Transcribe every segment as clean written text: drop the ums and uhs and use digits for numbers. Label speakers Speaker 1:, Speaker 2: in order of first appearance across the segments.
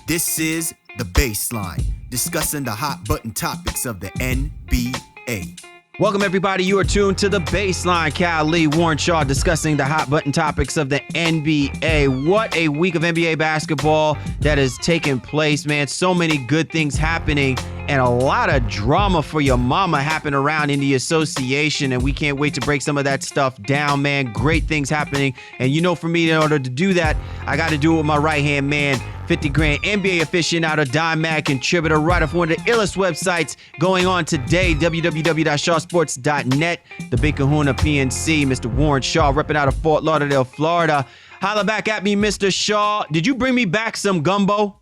Speaker 1: This is The Baseline, discussing the hot button topics of the NBA.
Speaker 2: Welcome, everybody. You are tuned to The Baseline. Cal Lee, Warren Shaw, discussing the hot button topics of the NBA. What a week of NBA basketball that has taken place, man. So many good things happening and a lot of drama for your mama happening around in the association. And we can't wait to break some of that stuff down, man. Great things happening. And you know, for me, in order to do that, I got to do it with my right-hand man, 50 grand NBA aficionado, Don Mac, contributor, writer for one of the illest websites going on today, www.shawsports.net, the Big Kahuna PNC, Mr. Warren Shaw, repping out of Fort Lauderdale, Florida. Holla back at me, Mr. Shaw. Did you bring me back some gumbo?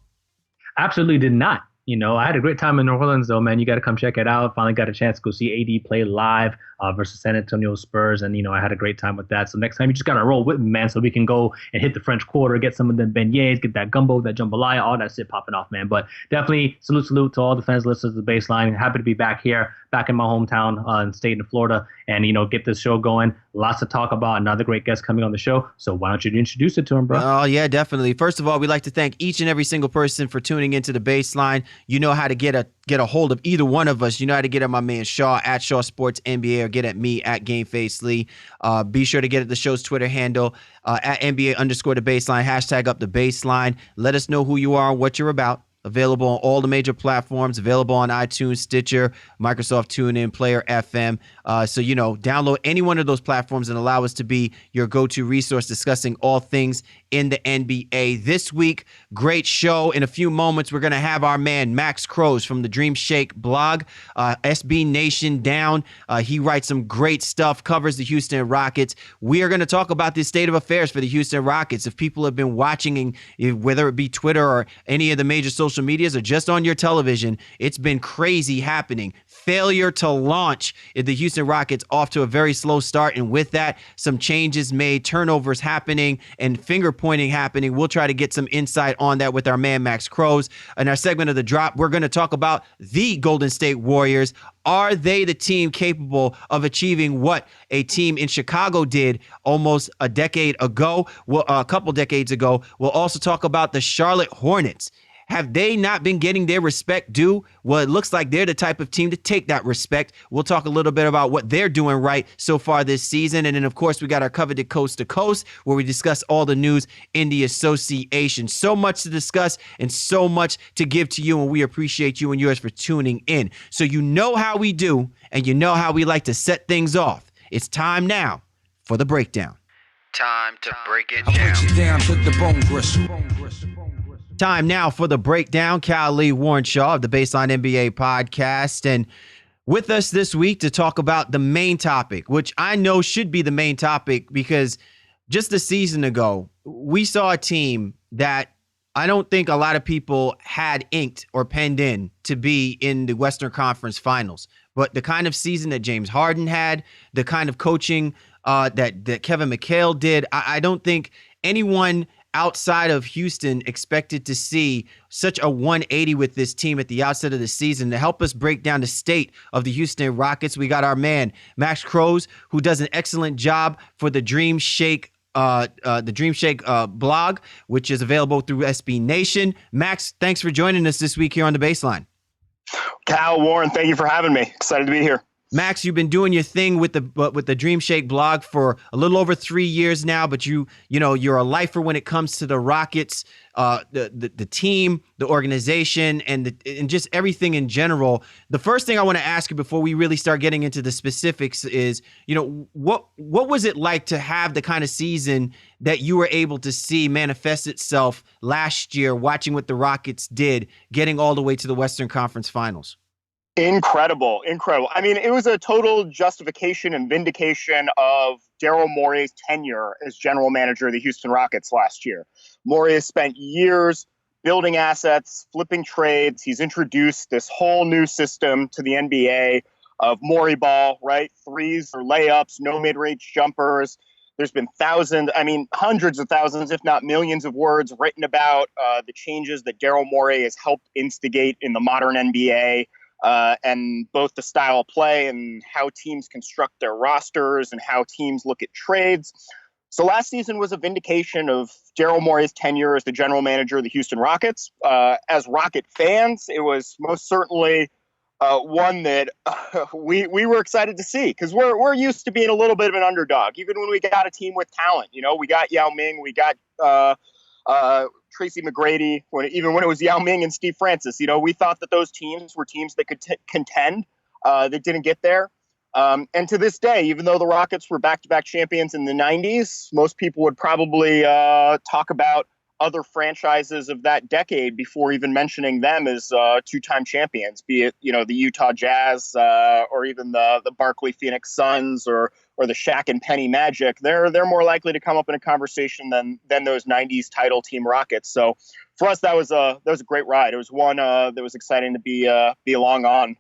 Speaker 3: Absolutely did not. You know, I had a great time in New Orleans, though, man. You got to come check it out. Finally got a chance to go see AD play live versus San Antonio Spurs. And, you know, I had a great time with that. So next time you just got to roll with me, man, so we can go and hit the French Quarter, get some of the beignets, get that gumbo, that jambalaya, all that shit popping off, man. But definitely salute to all the fans, listeners of the Baseline. Happy to be back here, back in my hometown and state of Florida, and, you know, get this show going. Lots to talk about. Another great guest coming on the show. So why don't you introduce it to him, bro?
Speaker 2: Oh, yeah, definitely. First of all, we'd like to thank each and every single person for tuning into the Baseline. You know how to get a hold of either one of us. You know how to get at my man Shaw at Shaw Sports NBA, or get at me at GameFace Lee. Be sure to get at the show's Twitter handle at NBA_the Baseline, hashtag up the Baseline. Let us know who you are and what you're about. Available on all the major platforms, available on iTunes, Stitcher, Microsoft TuneIn, Player FM. So, you know, download any one of those platforms and allow us to be your go-to resource discussing all things in the NBA. This week, great show. In a few moments, we're going to have our man, Max Croes from the DreamShake Blog, SB Nation Down. He writes some great stuff, covers the Houston Rockets. We are going to talk about the state of affairs for the Houston Rockets. If people have been watching, whether it be Twitter or any of the major social medias or just on your television, it's been crazy happening. Failure to launch the Houston Rockets, off to a very slow start. And with that, some changes made, turnovers happening, and finger pointing happening. We'll try to get some insight on that with our man, Max Croes. In our segment of The Drop, we're going to talk about the Golden State Warriors. Are they the team capable of achieving what a team in Chicago did almost a decade ago? Well, a couple decades ago. We'll also talk about the Charlotte Hornets. Have they not been getting their respect due? Well, it looks like they're the type of team to take that respect. We'll talk a little bit about what they're doing right so far this season. And then, of course, we got our coveted Coast to Coast, where we discuss all the news in the association. So much to discuss and so much to give to you, and we appreciate you and yours for tuning in. So you know how we do, and you know how we like to set things off. It's time now for the breakdown.
Speaker 1: Time to break it
Speaker 4: I break you down to the bone gristle.
Speaker 2: Time now for the breakdown. Cal Lee, Warren Shaw of the Baseline NBA Podcast. And with us this week to talk about the main topic, which I know should be the main topic, because just a season ago, we saw a team that I don't think a lot of people had inked or penned in to be in the Western Conference Finals. But the kind of season that James Harden had, the kind of coaching that Kevin McHale did, I don't think anyone outside of Houston expected to see such a 180 with this team at the outset of the season. To help us break down the state of the Houston Rockets, we got our man, Max Croes, who does an excellent job for the DreamShake blog, which is available through SB Nation. Max, thanks for joining us this week here on the Baseline.
Speaker 5: Cal, Warren, thank you for having me. Excited to be here.
Speaker 2: Max, you've been doing your thing with the DreamShake blog for a little over 3 years now, but you know you're a lifer when it comes to the Rockets, the team, the organization, and just everything in general. The first thing I want to ask you before we really start getting into the specifics is, you know, what was it like to have the kind of season that you were able to see manifest itself last year, watching what the Rockets did, getting all the way to the Western Conference Finals?
Speaker 5: Incredible. I mean, it was a total justification and vindication of Daryl Morey's tenure as general manager of the Houston Rockets last year. Morey has spent years building assets, flipping trades. He's introduced this whole new system to the NBA of Morey ball, right? Threes or layups, no mid-range jumpers. There's been hundreds of thousands, if not millions of words written about the changes that Daryl Morey has helped instigate in the modern NBA. And both the style of play and how teams construct their rosters and how teams look at trades. So last season was a vindication of Daryl Morey's tenure as the general manager of the Houston Rockets. As Rocket fans, it was most certainly one that we were excited to see, because we're used to being a little bit of an underdog, even when we got a team with talent. We got Yao Ming, we got Tracy McGrady, even when it was Yao Ming and Steve Francis. We thought that those teams were teams that could contend, that didn't get there. And to this day, even though the Rockets were back-to-back champions in the 90s, most people would probably talk about other franchises of that decade before even mentioning them as two-time champions, be it the Utah Jazz or even the Barkley Phoenix Suns or the Shaq and Penny Magic. They're more likely to come up in a conversation than those 90s title team Rockets. So for us, that was a great ride. It was one that was exciting to be along on.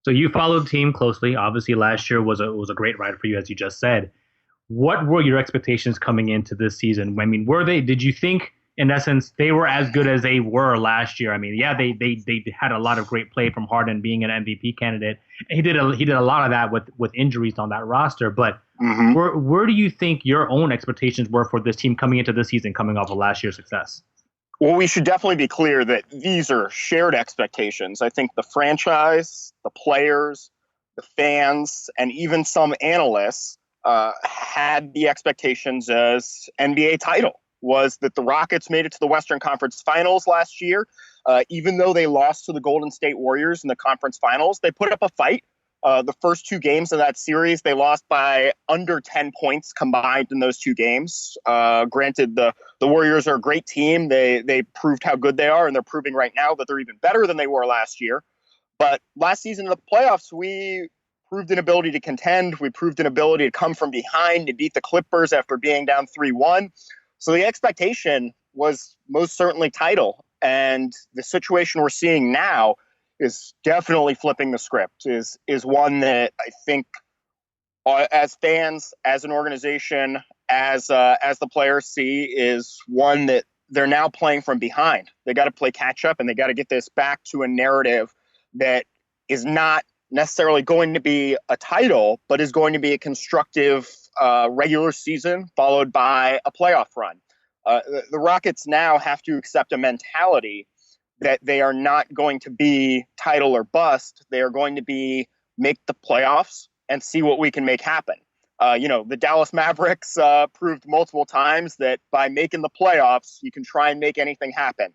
Speaker 3: So you followed the team closely. Obviously, last year was a great ride for you, as you just said. What were your expectations coming into this season? I mean, did you think, in essence, they were as good as they were last year? I mean, yeah, they had a lot of great play from Harden being an MVP candidate. He did a lot of that with injuries on that roster. But where do you think your own expectations were for this team coming into this season, coming off of last year's success?
Speaker 5: Well, we should definitely be clear that these are shared expectations. I think the franchise, the players, the fans, and even some analysts had the expectations as NBA title. Was that the Rockets made it to the Western Conference Finals last year. Even though they lost to the Golden State Warriors in the conference finals, they put up a fight. The first two games of that series, they lost by under 10 points combined in those two games. Granted, the Warriors are a great team. They proved how good they are, and they're proving right now that they're even better than they were last year. But last season in the playoffs, we proved an ability to contend. We proved an ability to come from behind and beat the Clippers after being down 3-1. So the expectation was most certainly title. And the situation we're seeing now is definitely flipping the script, is one that I think as fans, as an organization, as the players see, is one that they're now playing from behind. They got to play catch up, and they got to get this back to a narrative that is not necessarily going to be a title, but is going to be a constructive regular season followed by a playoff run. The Rockets now have to accept a mentality that they are not going to be title or bust. They are going to be make the playoffs and see what we can make happen. The Dallas Mavericks proved multiple times that by making the playoffs, you can try and make anything happen.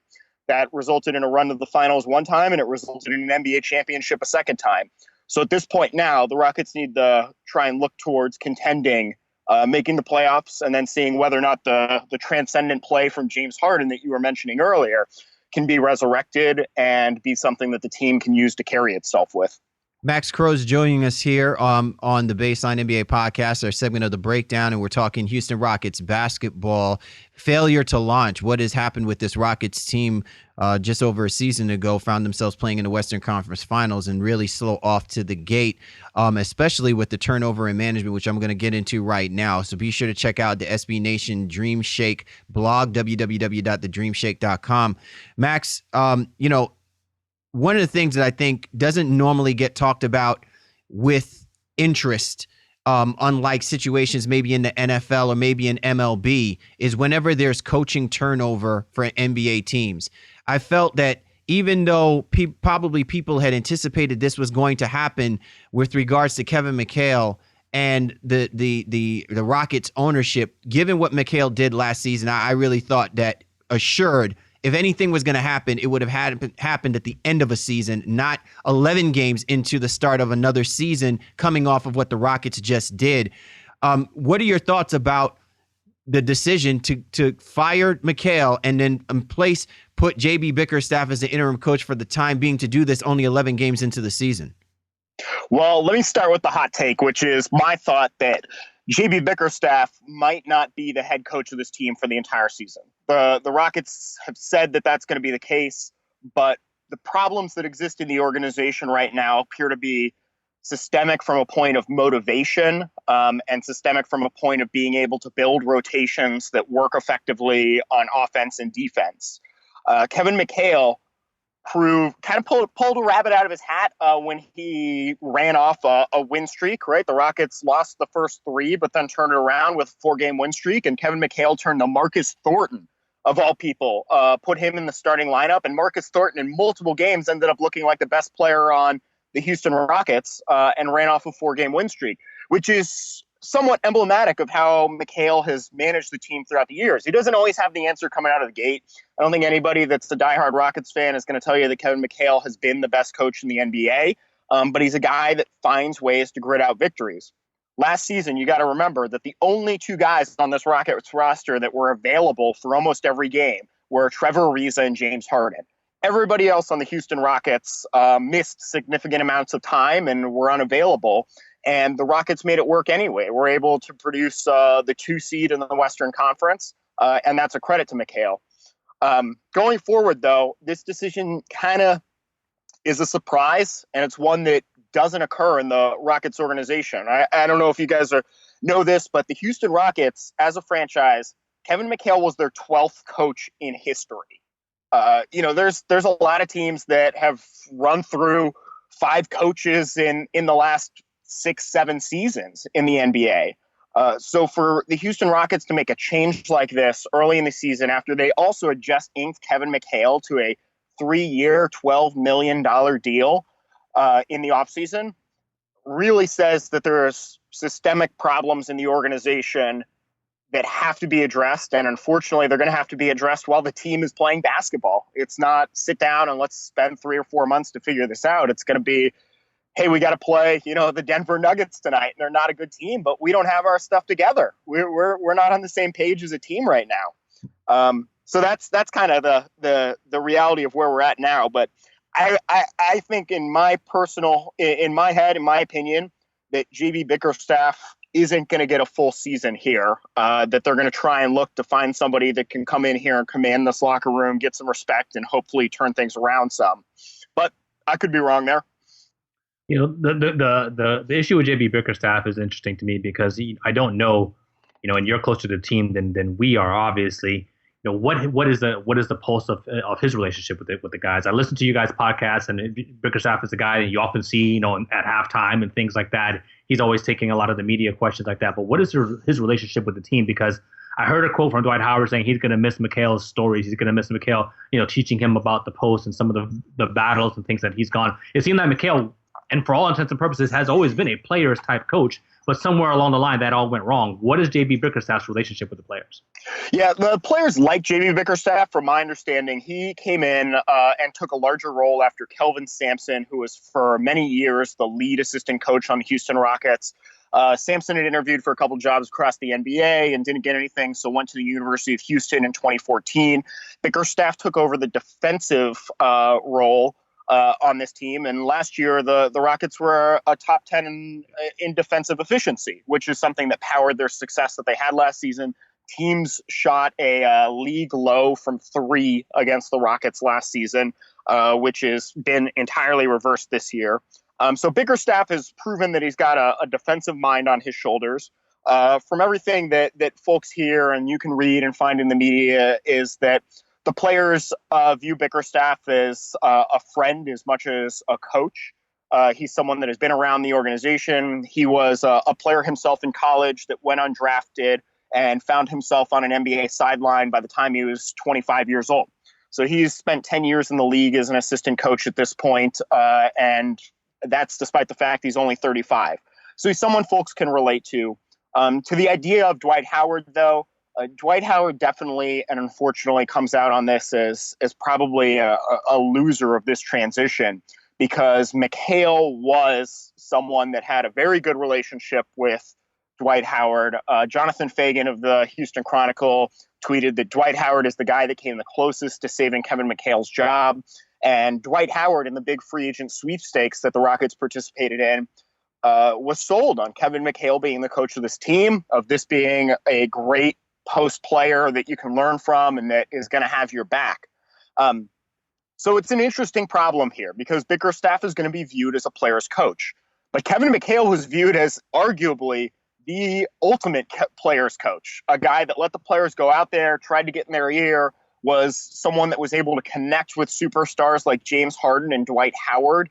Speaker 5: That resulted in a run to the finals one time, and it resulted in an NBA championship a second time. So at this point now, the Rockets need to try and look towards contending, making the playoffs, and then seeing whether or not the transcendent play from James Harden that you were mentioning earlier can be resurrected and be something that the team can use to carry itself with.
Speaker 2: Max Croes joining us here on the Baseline NBA Podcast, our segment of The Breakdown, and we're talking Houston Rockets basketball. Failure to launch. What has happened with this Rockets team just over a season ago, found themselves playing in the Western Conference Finals and really slow off to the gate, especially with the turnover in management, which I'm going to get into right now. So be sure to check out the SB Nation DreamShake blog, www.thedreamshake.com. Max, one of the things that I think doesn't normally get talked about with interest, unlike situations maybe in the NFL or maybe in MLB, is whenever there's coaching turnover for NBA teams. I felt that even though probably people had anticipated this was going to happen with regards to Kevin McHale and the Rockets ownership, given what McHale did last season, I really thought that assured if anything was going to happen, it would have happened at the end of a season, not 11 games into the start of another season, coming off of what the Rockets just did. What are your thoughts about the decision to fire McHale and then put JB Bickerstaff as the interim coach for the time being to do this only 11 games into the season?
Speaker 5: Well, let me start with the hot take, which is my thought that JB Bickerstaff might not be the head coach of this team for the entire season. The Rockets have said that that's going to be the case, but the problems that exist in the organization right now appear to be systemic from a point of motivation and systemic from a point of being able to build rotations that work effectively on offense and defense. Kevin McHale kind of pulled a rabbit out of his hat when he ran off a win streak, right? The Rockets lost the first 3, but then turned it around with a 4-game win streak, and Kevin McHale turned to Marcus Thornton, of all people, put him in the starting lineup, and Marcus Thornton in multiple games ended up looking like the best player on the Houston Rockets and ran off a 4-game win streak, which is somewhat emblematic of how McHale has managed the team throughout the years. He doesn't always have the answer coming out of the gate. I don't think anybody that's a diehard Rockets fan is going to tell you that Kevin McHale has been the best coach in the NBA, but he's a guy that finds ways to grit out victories. Last season, you got to remember that the only 2 guys on this Rockets roster that were available for almost every game were Trevor Ariza and James Harden. Everybody else on the Houston Rockets missed significant amounts of time and were unavailable. And the Rockets made it work anyway. We're able to produce the 2 seed in the Western Conference, and that's a credit to McHale. Going forward, though, this decision kind of is a surprise, and it's one that doesn't occur in the Rockets organization. I don't know if you guys know this, but the Houston Rockets, as a franchise, Kevin McHale was their 12th coach in history. There's a lot of teams that have run through 5 coaches in the last 6-7 seasons in the NBA. So for the Houston Rockets to make a change like this early in the season, after they also had just inked Kevin McHale to a 3-year, $12 million deal in the offseason, really says that there's systemic problems in the organization that have to be addressed. And unfortunately, they're going to have to be addressed while the team is playing basketball. It's not sit down and let's spend 3 or 4 months to figure this out. It's going to be, hey, we got to play, the Denver Nuggets tonight. And they're not a good team, but we don't have our stuff together. We're not on the same page as a team right now. So that's kind of the reality of where we're at now. But I think in my head, in my opinion, that JB Bickerstaff isn't going to get a full season here, that they're going to try and look to find somebody that can come in here and command this locker room, get some respect, and hopefully turn things around some. But I could be wrong there.
Speaker 3: The issue with JB Bickerstaff is interesting to me because I don't know, and you're closer to the team than we are, obviously. What is the pulse of his relationship with the guys? I listen to you guys' podcasts, and Bickerstaff is a guy that you often see, at halftime and things like that. He's always taking a lot of the media questions like that. But what is his relationship with the team? Because I heard a quote from Dwight Howard saying he's going to miss McHale's stories. He's going to miss McHale, teaching him about the post and some of the battles and things that he's gone. It seemed like McHale, and for all intents and purposes, has always been a players type coach. But somewhere along the line, that all went wrong. What is JB Bickerstaff's relationship with the players?
Speaker 5: Yeah, the players like JB Bickerstaff. From my understanding, he came in and took a larger role after Kelvin Sampson, who was for many years the lead assistant coach on the Houston Rockets. Sampson had interviewed for a couple jobs across the NBA and didn't get anything, so went to the University of Houston in 2014. Bickerstaff took over the defensive role on this team. And last year, the Rockets were a top 10 in defensive efficiency, which is something that powered their success that they had last season. Teams shot a league low from 3 against the Rockets last season, which has been entirely reversed this year. So Bickerstaff has proven that he's got a defensive mind on his shoulders. From everything that folks hear and you can read and find in the media is that the players view Bickerstaff as a friend as much as a coach. He's someone that has been around the organization. He was a player himself in college that went undrafted and found himself on an NBA sideline by the time he was 25 years old. So he's spent 10 years in the league as an assistant coach at this point, and that's despite the fact he's only 35. So he's someone folks can relate to. To the idea of Dwight Howard, though, Dwight Howard definitely and unfortunately comes out on this as probably a loser of this transition, because McHale was someone that had a very good relationship with Dwight Howard. Jonathan Fagan of the Houston Chronicle tweeted that Dwight Howard is the guy that came the closest to saving Kevin McHale's job. And Dwight Howard, in the big free agent sweepstakes that the Rockets participated in, was sold on Kevin McHale being the coach of this team, of this being a great post player that you can learn from and that is going to have your back. So it's an interesting problem here because Bickerstaff is going to be viewed as a player's coach. But Kevin McHale was viewed as arguably the ultimate player's coach, a guy that let the players go out there, tried to get in their ear, was someone that was able to connect with superstars like James Harden and Dwight Howard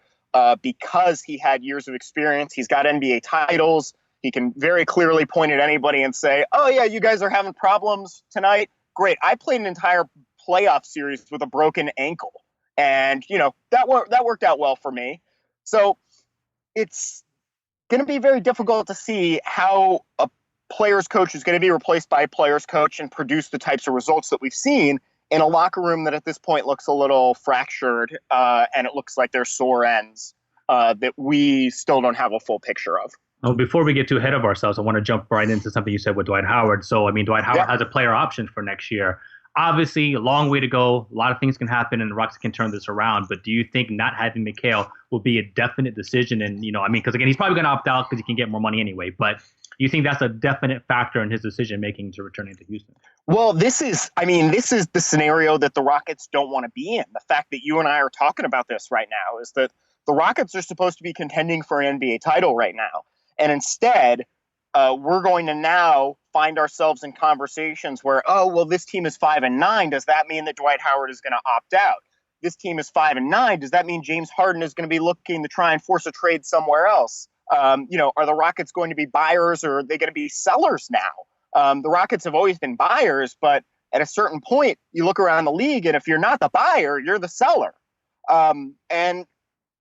Speaker 5: because he had years of experience. He's got NBA titles. He can very clearly point at anybody and say, oh, yeah, you guys are having problems tonight. Great. I played an entire playoff series with a broken ankle. And, that worked out well for me. So it's going to be very difficult to see how a player's coach is going to be replaced by a player's coach and produce the types of results that we've seen in a locker room that at this point looks a little fractured and it looks like there's sore ends that we still don't have a full picture of.
Speaker 3: Well, before we get too ahead of ourselves, I want to jump right into something you said with Dwight Howard. So, Dwight Howard has a player option for next year. Obviously, a long way to go. A lot of things can happen, and the Rockets can turn this around. But do you think not having Mikal will be a definite decision? And, because, again, he's probably going to opt out because he can get more money anyway. But do you think that's a definite factor in his decision-making to return into Houston?
Speaker 5: Well, this is the scenario that the Rockets don't want to be in. The fact that you and I are talking about this right now is that the Rockets are supposed to be contending for an NBA title right now. And instead, we're going to now find ourselves in conversations where, this team is 5-9. Does that mean that Dwight Howard is going to opt out? This team is 5-9. Does that mean James Harden is going to be looking to try and force a trade somewhere else? Are the Rockets going to be buyers or are they going to be sellers now? The Rockets have always been buyers, but at a certain point, you look around the league, and if you're not the buyer, you're the seller. And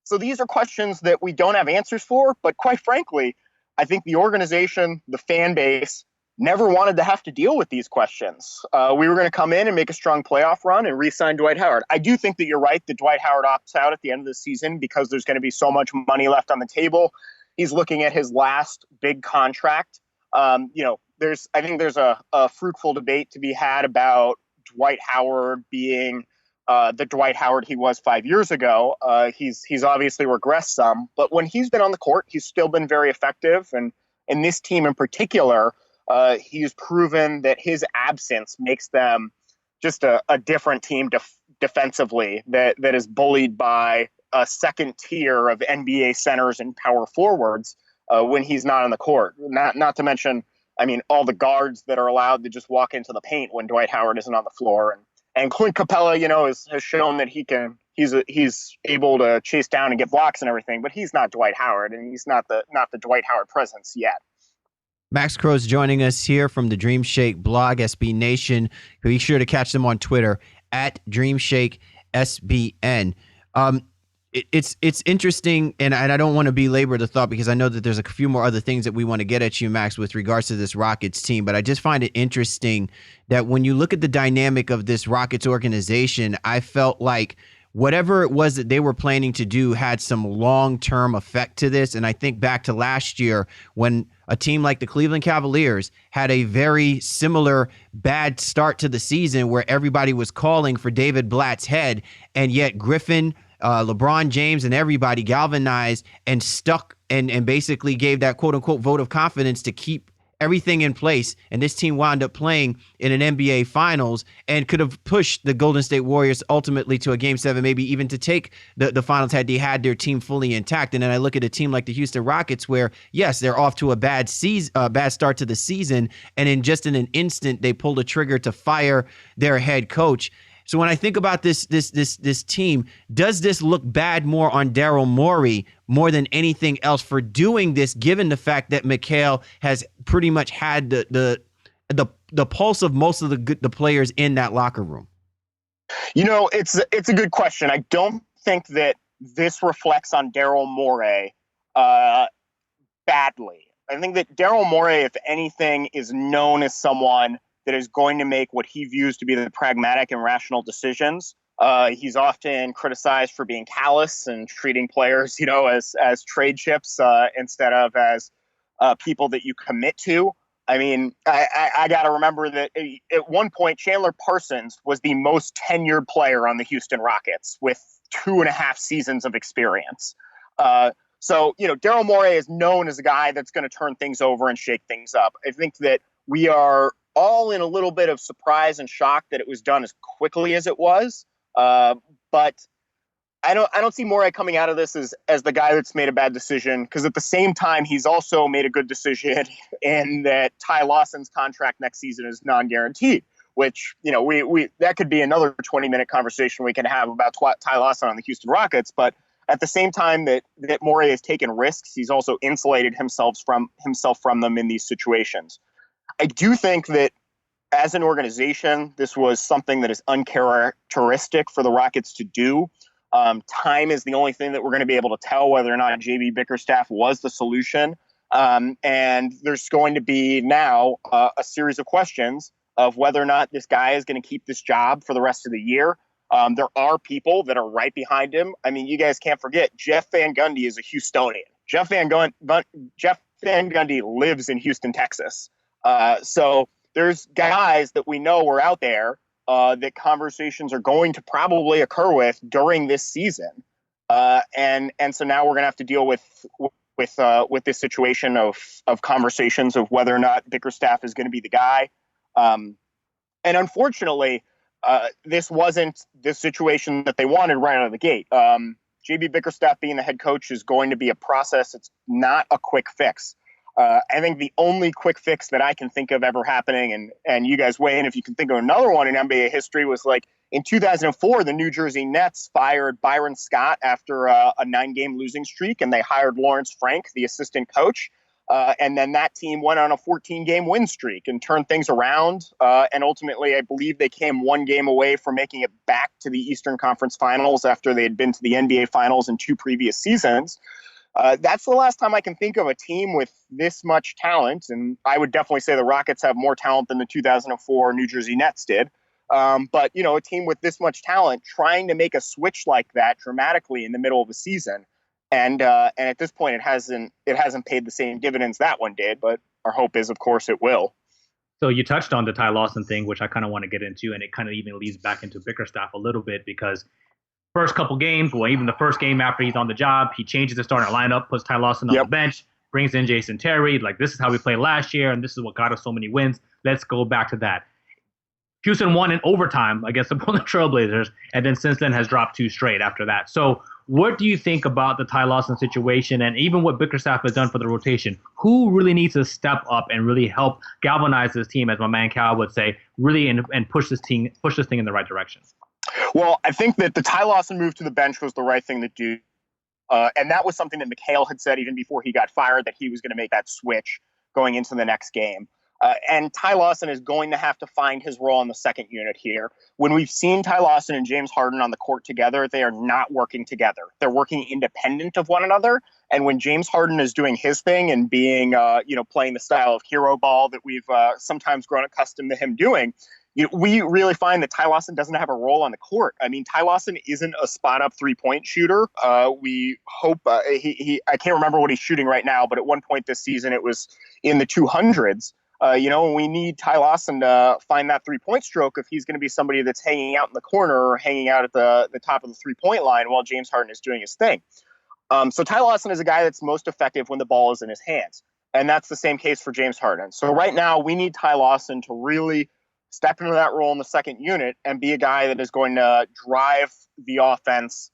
Speaker 5: so these are questions that we don't have answers for, but quite frankly, I think the organization, the fan base, never wanted to have to deal with these questions. We were going to come in and make a strong playoff run and re-sign Dwight Howard. I do think that you're right that Dwight Howard opts out at the end of the season because there's going to be so much money left on the table. He's looking at his last big contract. I think there's a fruitful debate to be had about Dwight Howard being the Dwight Howard he was 5 years ago. He's obviously regressed some, but when he's been on the court, he's still been very effective. And in this team in particular, he's proven that his absence makes them just a different team defensively that is bullied by a second tier of NBA centers and power forwards when he's not on the court. Not to mention, all the guards that are allowed to just walk into the paint when Dwight Howard isn't on the floor. And Clint Capella, has shown that he's able to chase down and get blocks and everything, but he's not Dwight Howard, and he's not the Dwight Howard presence yet.
Speaker 2: Max Croes joining us here from the DreamShake Blog, SB Nation. Be sure to catch them on Twitter at DreamShake SBN. It's interesting, and I don't want to belabor the thought because I know that there's a few more other things that we want to get at you, Max, with regards to this Rockets team. But I just find it interesting that when you look at the dynamic of this Rockets organization, I felt like whatever it was that they were planning to do had some long-term effect to this. And I think back to last year when a team like the Cleveland Cavaliers had a very similar bad start to the season where everybody was calling for David Blatt's head, and yet Griffin, LeBron James, and everybody galvanized and stuck and basically gave that quote-unquote vote of confidence to keep everything in place. And this team wound up playing in an NBA Finals and could have pushed the Golden State Warriors ultimately to a Game 7, maybe even to take the Finals had they had their team fully intact. And then I look at a team like the Houston Rockets where, yes, they're off to a bad start to the season, and in just in an instant, they pulled a trigger to fire their head coach. So when I think about this team, does this look bad more on Daryl Morey more than anything else for doing this, given the fact that Mikal has pretty much had the pulse of most of the players in that locker room?
Speaker 5: It's a good question. I don't think that this reflects on Daryl Morey badly. I think that Daryl Morey, if anything, is known as someone that is going to make what he views to be the pragmatic and rational decisions. He's often criticized for being callous and treating players, as trade chips instead of as people that you commit to. I got to remember that at one point, Chandler Parsons was the most tenured player on the Houston Rockets with 2.5 seasons of experience. So Daryl Morey is known as a guy that's going to turn things over and shake things up. I think that we are all in a little bit of surprise and shock that it was done as quickly as it was. But I don't see Morey coming out of this as the guy that's made a bad decision, because at the same time, he's also made a good decision in that Ty Lawson's contract next season is non-guaranteed, which, we that could be another 20-minute conversation we can have about Ty Lawson on the Houston Rockets. But at the same time that Morey has taken risks, he's also insulated himself from them in these situations. I do think that as an organization, this was something that is uncharacteristic for the Rockets to do. Time is the only thing that we're going to be able to tell whether or not JB Bickerstaff was the solution. And there's going to be now a series of questions of whether or not this guy is going to keep this job for the rest of the year. There are people that are right behind him. I mean, you guys can't forget, Jeff Van Gundy is a Houstonian. Jeff Van Gundy lives in Houston, Texas. So there's guys that we know are out there that conversations are going to probably occur with during this season. And so now we're going to have to deal with this situation of conversations of whether or not Bickerstaff is going to be the guy. And unfortunately, this wasn't the situation that they wanted right out of the gate. JB Bickerstaff being the head coach is going to be a process. It's not a quick fix. I think the only quick fix that I can think of ever happening, and you guys weigh in if you can think of another one in NBA history, was like in 2004, the New Jersey Nets fired Byron Scott after a 9-game losing streak, and they hired Lawrence Frank, the assistant coach. And then that team went on a 14-game win streak and turned things around. And ultimately, I believe they came 1 game away from making it back to the Eastern Conference Finals after they had been to the NBA Finals in 2 previous seasons. That's the last time I can think of a team with this much talent. And I would definitely say the Rockets have more talent than the 2004 New Jersey Nets did. But, a team with this much talent trying to make a switch like that dramatically in the middle of a season. And at this point, it hasn't paid the same dividends that one did. But our hope is, of course, it will.
Speaker 3: So you touched on the Ty Lawson thing, which I kind of want to get into. And it kind of even leads back into Bickerstaff a little bit because first couple games, well, even the first game after he's on the job, he changes the starting lineup, puts Ty Lawson on the bench, brings in Jason Terry. Like, this is how we played last year, and this is what got us so many wins. Let's go back to that. Houston won in overtime against the Portland Trailblazers, and then since then has dropped 2 straight after that. So what do you think about the Ty Lawson situation and even what Bickerstaff has done for the rotation? Who really needs to step up and really help galvanize this team, as my man Cal would say, really and push this thing in the right direction?
Speaker 5: Well, I think that the Ty Lawson move to the bench was the right thing to do. And that was something that McHale had said even before he got fired, that he was going to make that switch going into the next game. And Ty Lawson is going to have to find his role in the second unit here. When we've seen Ty Lawson and James Harden on the court together, they are not working together. They're working independent of one another. And when James Harden is doing his thing and being, playing the style of hero ball that we've sometimes grown accustomed to him doing, we really find that Ty Lawson doesn't have a role on the court. I mean, Ty Lawson isn't a spot-up three-point shooter. We hope I can't remember what he's shooting right now, but at one point this season it was in the 200s. We need Ty Lawson to find that three-point stroke if he's going to be somebody that's hanging out in the corner or hanging out at the top of the three-point line while James Harden is doing his thing. So Ty Lawson is a guy that's most effective when the ball is in his hands. And that's the same case for James Harden. So right now we need Ty Lawson to really step into that role in the second unit and be a guy that is going to drive the offense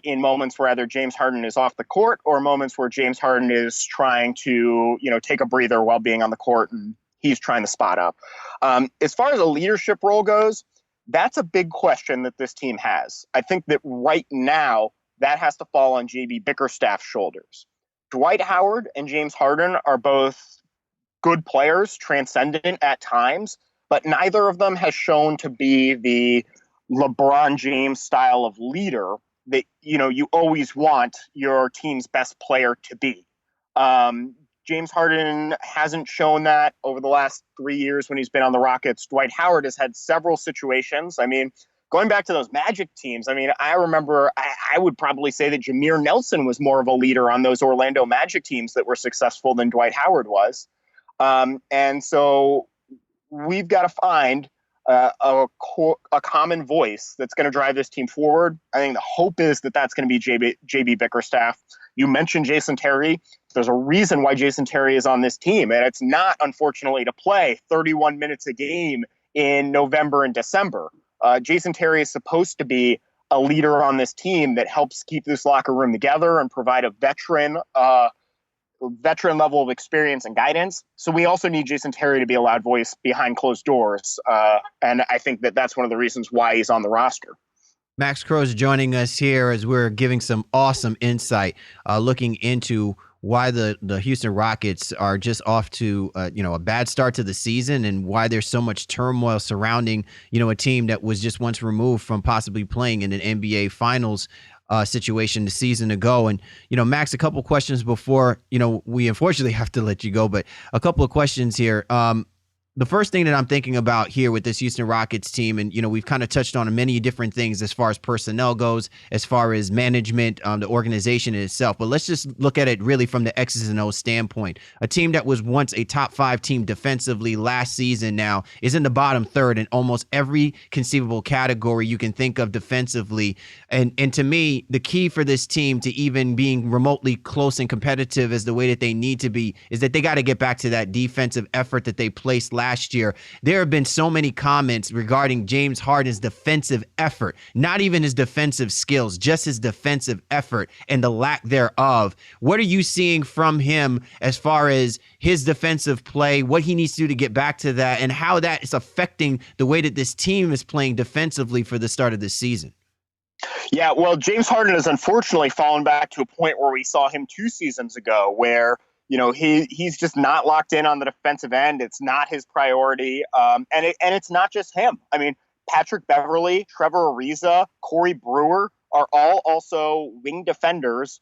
Speaker 5: in moments where either James Harden is off the court or moments where James Harden is trying to, take a breather while being on the court and he's trying to spot up. As far as a leadership role goes, that's a big question that this team has. I think that right now that has to fall on JB Bickerstaff's shoulders. Dwight Howard and James Harden are both good players, transcendent at times, but neither of them has shown to be the LeBron James style of leader that, you always want your team's best player to be. James Harden hasn't shown that over the last 3 years when he's been on the Rockets. Dwight Howard has had several situations. I mean, going back to those Magic teams, I remember I would probably say that Jameer Nelson was more of a leader on those Orlando Magic teams that were successful than Dwight Howard was. And so we've got to find a common voice that's going to drive this team forward. I think the hope is that that's going to be JB Bickerstaff. You mentioned Jason Terry. There's a reason why Jason Terry is on this team, and it's not, unfortunately, to play 31 minutes a game in November and December. Jason Terry is supposed to be a leader on this team that helps keep this locker room together and provide a veteran veteran level of experience and guidance. So we also need Jason Terry to be a loud voice behind closed doors. And I think that that's one of the reasons why he's on the roster.
Speaker 2: Max Croes joining us here as we're giving some awesome insight, looking into why the Houston Rockets are just off to a bad start to the season, and why there's so much turmoil surrounding a team that was just once removed from possibly playing in an NBA Finals situation the season ago. And Max, a couple questions before we unfortunately have to let you go, but a couple of questions here. The first thing that I'm thinking about here with this Houston Rockets team, and we've kind of touched on many different things as far as personnel goes, as far as management, the organization itself. But let's just look at it really from the X's and O's standpoint. A team that was once a top 5 team defensively last season now is in the bottom third in almost every conceivable category you can think of defensively. And to me, the key for this team to even being remotely close and competitive as the way that they need to be is that they got to get back to that defensive effort that they placed last year. There have been so many comments regarding James Harden's defensive effort, not even his defensive skills, just his defensive effort and the lack thereof. What are you seeing from him as far as his defensive play, what he needs to do to get back to that, and how that is affecting the way that this team is playing defensively for the start of this season?
Speaker 5: Yeah, well, James Harden has unfortunately fallen back to a point where we saw him 2 seasons ago, where he's just not locked in on the defensive end. It's not his priority. And it's not just him. I mean, Patrick Beverley, Trevor Ariza, Corey Brewer are all also wing defenders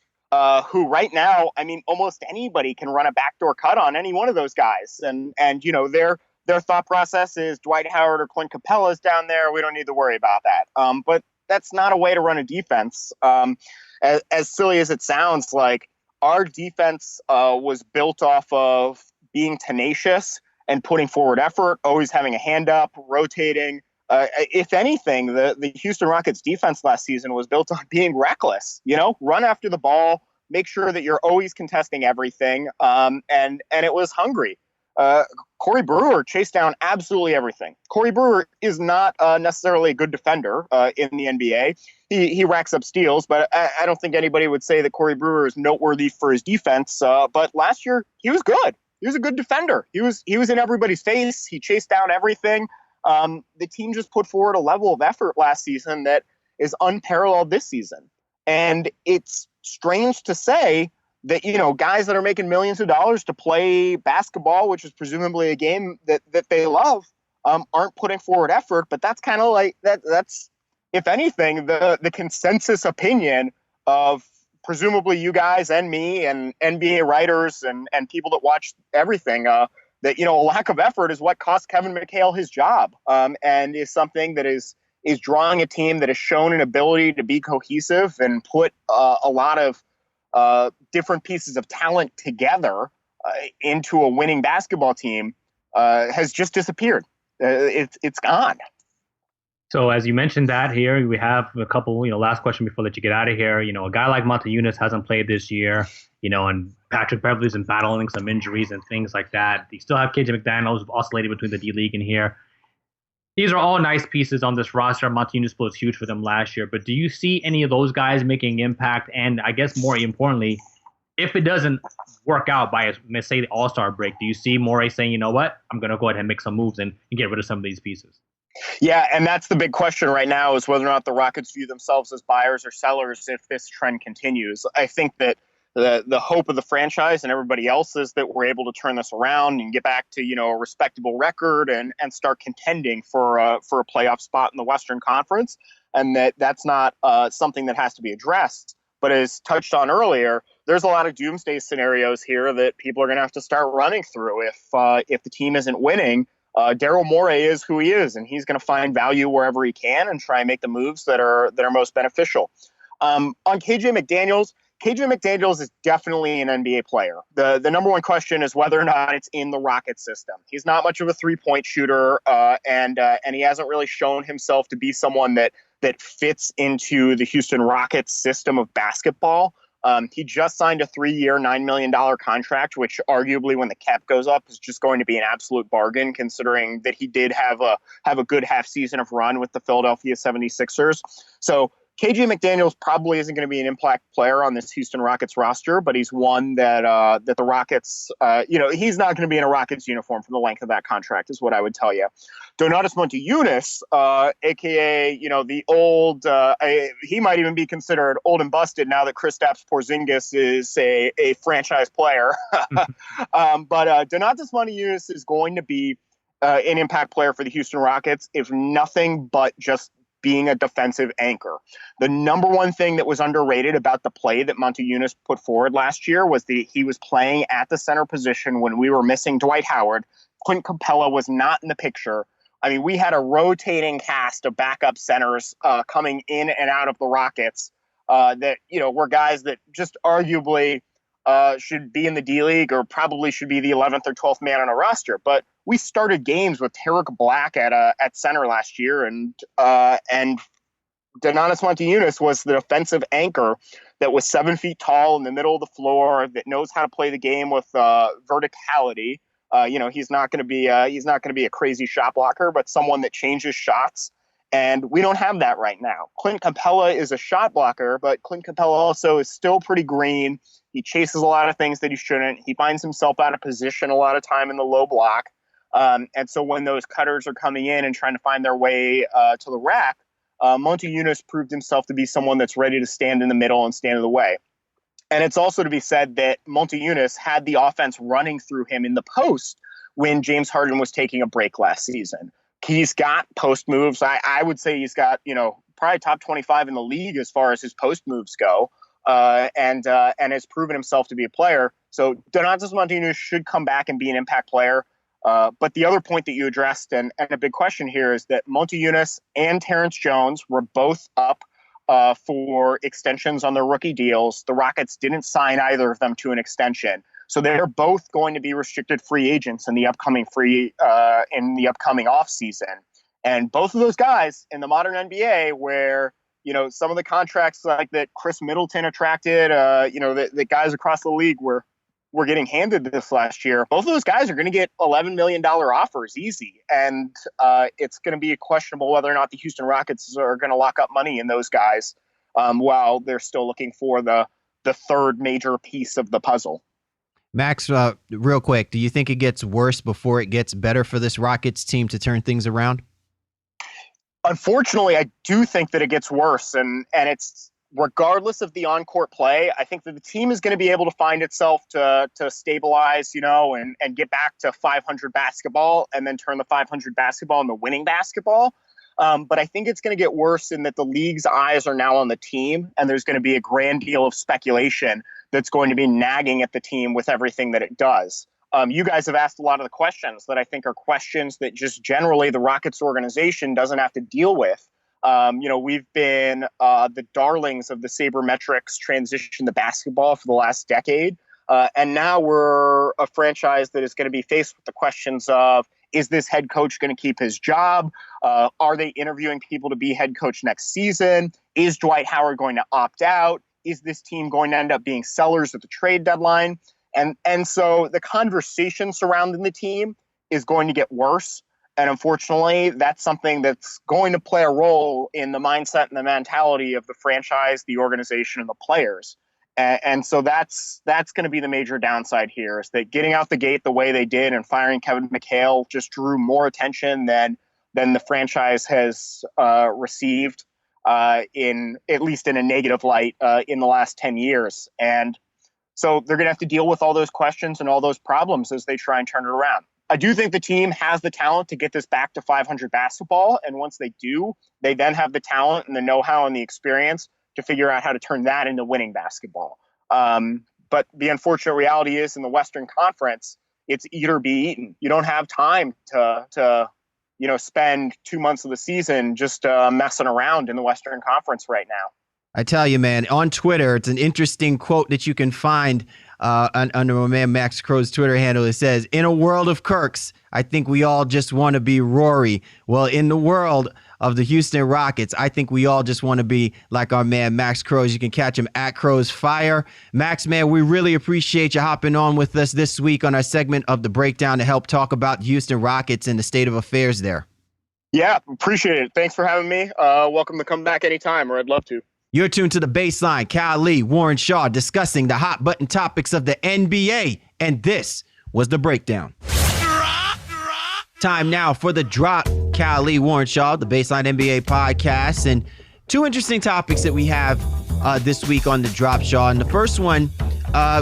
Speaker 5: who right now, I mean, almost anybody can run a backdoor cut on any one of those guys. And their thought process is Dwight Howard or Clint Capella's down there. We don't need to worry about that. But that's not a way to run a defense. As silly as it sounds, like, our defense was built off of being tenacious and putting forward effort, always having a hand up, rotating. If anything, the Houston Rockets defense last season was built on being reckless. Run after the ball, make sure that you're always contesting everything, and it was hungry. Corey Brewer chased down absolutely everything. Corey Brewer is not necessarily a good defender in the NBA. He racks up steals, but I don't think anybody would say that Corey Brewer is noteworthy for his defense. But last year, he was good. He was a good defender. He was in everybody's face. He chased down everything. The team just put forward a level of effort last season that is unparalleled this season. And it's strange to say that, guys that are making millions of dollars to play basketball, which is presumably a game that they love, aren't putting forward effort. But that's kind of like that's, if anything, the consensus opinion of presumably you guys and me and NBA writers and people that watch everything, that, a lack of effort is what cost Kevin McHale his job, and is something that is drawing a team that has shown an ability to be cohesive and put a lot of different pieces of talent together into a winning basketball team, has just disappeared. It's gone.
Speaker 3: So as you mentioned that here, we have a couple, last question before I let you get out of here. A guy like Montejunas hasn't played this year, and Patrick Beverley's been battling some injuries and things like that. You still have KJ McDaniels oscillating between the D-League and here. These are all nice pieces on this roster. Montejunas was huge for them last year. But do you see any of those guys making impact? And I guess more importantly, if it doesn't work out by, let's say, the All-Star break, do you see Morey saying, you know what, I'm going to go ahead and make some moves and get rid of some of these pieces?
Speaker 5: Yeah, and that's the big question right now, is whether or not the Rockets view themselves as buyers or sellers if this trend continues. I think that the hope of the franchise and everybody else is that we're able to turn this around and get back to, a respectable record and start contending for a playoff spot in the Western Conference, and that's not something that has to be addressed. But as touched on earlier, there's a lot of doomsday scenarios here that people are going to have to start running through. If the team isn't winning, Daryl Morey is who he is, and he's going to find value wherever he can and try and make the moves that are most beneficial. On KJ McDaniels is definitely an NBA player. The number one question is whether or not it's in the Rocket system. He's not much of a 3-point shooter, and he hasn't really shown himself to be someone that fits into the Houston Rockets system of basketball. He just signed a 3-year, $9 million contract, which arguably when the cap goes up is just going to be an absolute bargain, considering that he did have a good half season of run with the Philadelphia 76ers. So KJ McDaniels probably isn't going to be an impact player on this Houston Rockets roster, but he's one that that the Rockets, he's not going to be in a Rockets uniform for the length of that contract, is what I would tell you. Donatas Motiejunas, a.k.a., the old, he might even be considered old and busted now that Kristaps Porzingis is a franchise player. But Donatas Motiejunas is going to be an impact player for the Houston Rockets, if nothing but just being a defensive anchor. The number one thing that was underrated about the play that Motiejunas put forward last year was that he was playing at the center position when we were missing Dwight Howard. Clint Capella was not in the picture. I mean, we had a rotating cast of backup centers coming in and out of the Rockets that, were guys that just arguably should be in the D-League or probably should be the 11th or 12th man on a roster. But we started games with Tarek Black at center last year, and Donatas Motiejunas was the defensive anchor that was 7 feet tall in the middle of the floor, that knows how to play the game with verticality. He's not going to be a crazy shot blocker, but someone that changes shots. And we don't have that right now. Clint Capella is a shot blocker, but Clint Capella also is still pretty green. He chases a lot of things that he shouldn't. He finds himself out of position a lot of time in the low block. And so when those cutters are coming in and trying to find their way to the rack, Motiejunas proved himself to be someone that's ready to stand in the middle and stand in the way. And it's also to be said that Motiejunas had the offense running through him in the post when James Harden was taking a break last season. He's got post moves. I would say he's got, probably top 25 in the league as far as his post moves go, and has proven himself to be a player. So Donatas Motiejunas should come back and be an impact player. But the other point that you addressed, and a big question here, is that Motiejunas and Terrence Jones were both up for extensions on their rookie deals. The Rockets didn't sign either of them to an extension. So they're both going to be restricted free agents in the upcoming off season. And both of those guys in the modern NBA, where some of the contracts like that Chris Middleton attracted, the guys across the league were getting handed this last year. Both of those guys are going to get $11 million offers easy, and it's going to be questionable whether or not the Houston Rockets are going to lock up money in those guys while they're still looking for the third major piece of the puzzle.
Speaker 2: Max, real quick, do you think it gets worse before it gets better for this Rockets team to turn things around?
Speaker 5: Unfortunately, I do think that it gets worse, and it's regardless of the on-court play. I think that the team is going to be able to find itself to stabilize, and get back to 500 basketball, and then turn the 500 basketball into winning basketball. But I think it's going to get worse in that the league's eyes are now on the team, and there's going to be a grand deal of speculation that's going to be nagging at the team with everything that it does. You guys have asked a lot of the questions that I think are questions that just generally the Rockets organization doesn't have to deal with. We've been the darlings of the sabermetrics transition to basketball for the last decade. And now we're a franchise that is going to be faced with the questions of, is this head coach going to keep his job? Are they interviewing people to be head coach next season? Is Dwight Howard going to opt out? Is this team going to end up being sellers at the trade deadline? And so the conversation surrounding the team is going to get worse. And unfortunately, that's something that's going to play a role in the mindset and the mentality of the franchise, the organization, and the players. And so that's going to be the major downside here, is that getting out the gate the way they did and firing Kevin McHale just drew more attention than the franchise has received, in at least in a negative light, in the last 10 years. And so they're going to have to deal with all those questions and all those problems as they try and turn it around. I do think the team has the talent to get this back to 500 basketball. And once they do, they then have the talent and the know-how and the experience to figure out how to turn that into winning basketball. But the unfortunate reality is, in the Western Conference, it's eat or be eaten. You don't have time to spend 2 months of the season just messing around in the Western Conference right now.
Speaker 2: I tell you, man, on Twitter, it's an interesting quote that you can find under my man Max Croes' Twitter handle. It says, "In a world of Kirks, I think we all just want to be Rory." Well, in the world of the Houston Rockets, I think we all just want to be like our man Max Croes. You can catch him at Croes Fire. Max, man, we really appreciate you hopping on with us this week on our segment of The Breakdown to help talk about the Houston Rockets and the state of affairs there.
Speaker 5: Yeah, appreciate it. Thanks for having me. Welcome to come back anytime, or I'd love to.
Speaker 2: You're tuned to The Baseline. Cal Lee, Warren Shaw discussing the hot button topics of the NBA. And this was The Breakdown. Time now for The Drop. Cal Lee, Warren Shaw, the Baseline NBA Podcast. And two interesting topics that we have this week on The Drop, Shaw. And the first one,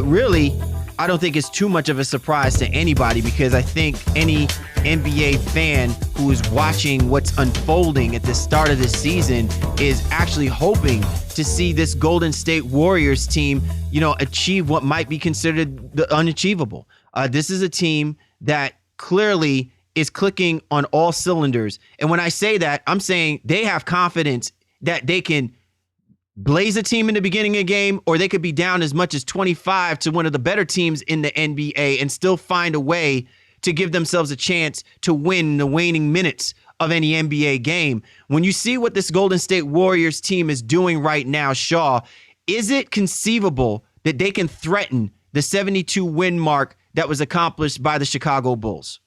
Speaker 2: really, I don't think it's too much of a surprise to anybody, because I think any NBA fan who is watching what's unfolding at the start of this season is actually hoping to see this Golden State Warriors team, achieve what might be considered the unachievable. This is a team that clearly is clicking on all cylinders. And when I say that, I'm saying they have confidence that they can blaze a team in the beginning of a game, or they could be down as much as 25 to one of the better teams in the NBA and still find a way to give themselves a chance to win the waning minutes of any NBA game. When you see what this Golden State Warriors team is doing right now, Shaw, is it conceivable that they can threaten the 72 win mark that was accomplished by the Chicago Bulls?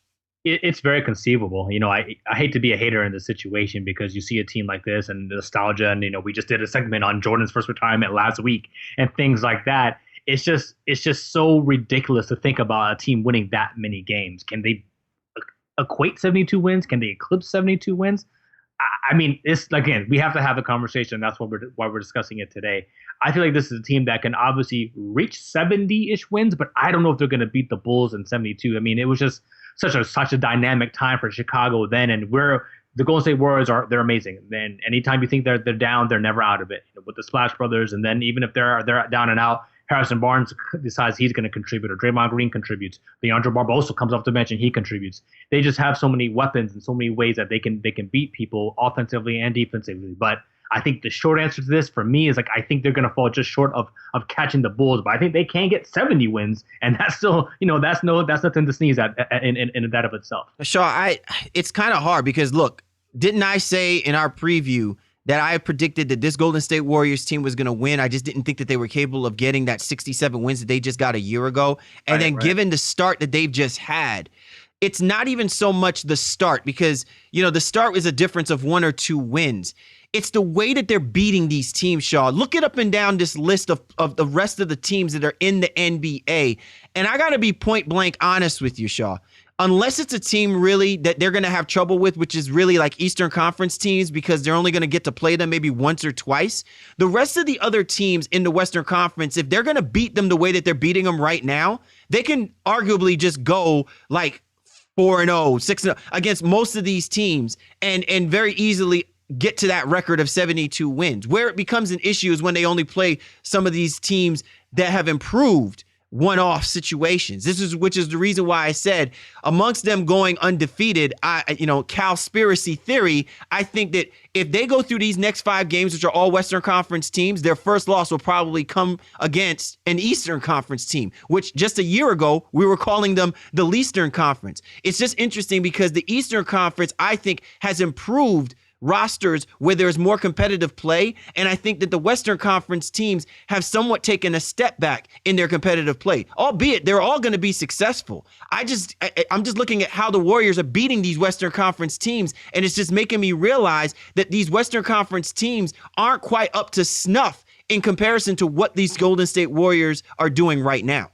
Speaker 3: It's very conceivable. I hate to be a hater in this situation, because you see a team like this and nostalgia, and we just did a segment on Jordan's first retirement last week and things like that. It's just so ridiculous to think about a team winning that many games. Can they equate 72 wins? Can they eclipse 72 wins? I mean, it's, again, we have to have a conversation. That's why we're discussing it today. I feel like this is a team that can obviously reach 70-ish wins, but I don't know if they're going to beat the Bulls in 72. I mean, it was just such a dynamic time for Chicago then, and the Golden State Warriors they're amazing. Then anytime you think they're down, they're never out of it. With the Splash Brothers, and then even if they're down and out, Harrison Barnes decides he's going to contribute, or Draymond Green contributes. Leandro Barbosa comes off the bench and he contributes. They just have so many weapons and so many ways that they can beat people offensively and defensively. But I think the short answer to this for me is, I think they're going to fall just short of catching the Bulls. But I think they can get 70 wins, and that's still, that's nothing to sneeze at in that of itself.
Speaker 2: Shaw, it's kind of hard, because look, didn't I say in our preview that I predicted that this Golden State Warriors team was going to win? I just didn't think that they were capable of getting that 67 wins that they just got a year ago. And then given the start that they've just had, it's not even so much the start, because, the start was a difference of 1 or 2 wins. It's the way that they're beating these teams, Shaw. Look it up and down this list of the rest of the teams that are in the NBA. And I got to be point blank honest with you, Shaw. Unless it's a team really that they're going to have trouble with, which is really like Eastern Conference teams, because they're only going to get to play them maybe once or twice. The rest of the other teams in the Western Conference, if they're going to beat them the way that they're beating them right now, they can arguably just go like 4-0, 6-0 against most of these teams and very easily get to that record of 72 wins. Where it becomes an issue is when they only play some of these teams that have improved one-off situations. Which is the reason why I said amongst them going undefeated, Calspiracy theory, I think that if they go through these next 5 games, which are all Western Conference teams, their first loss will probably come against an Eastern Conference team, which just a year ago, we were calling them the Leastern Conference. It's just interesting because the Eastern Conference, I think, has improved rosters where there's more competitive play. And I think that the Western Conference teams have somewhat taken a step back in their competitive play, albeit they're all going to be successful. I'm just looking at how the Warriors are beating these Western Conference teams. And it's just making me realize that these Western Conference teams aren't quite up to snuff in comparison to what these Golden State Warriors are doing right now.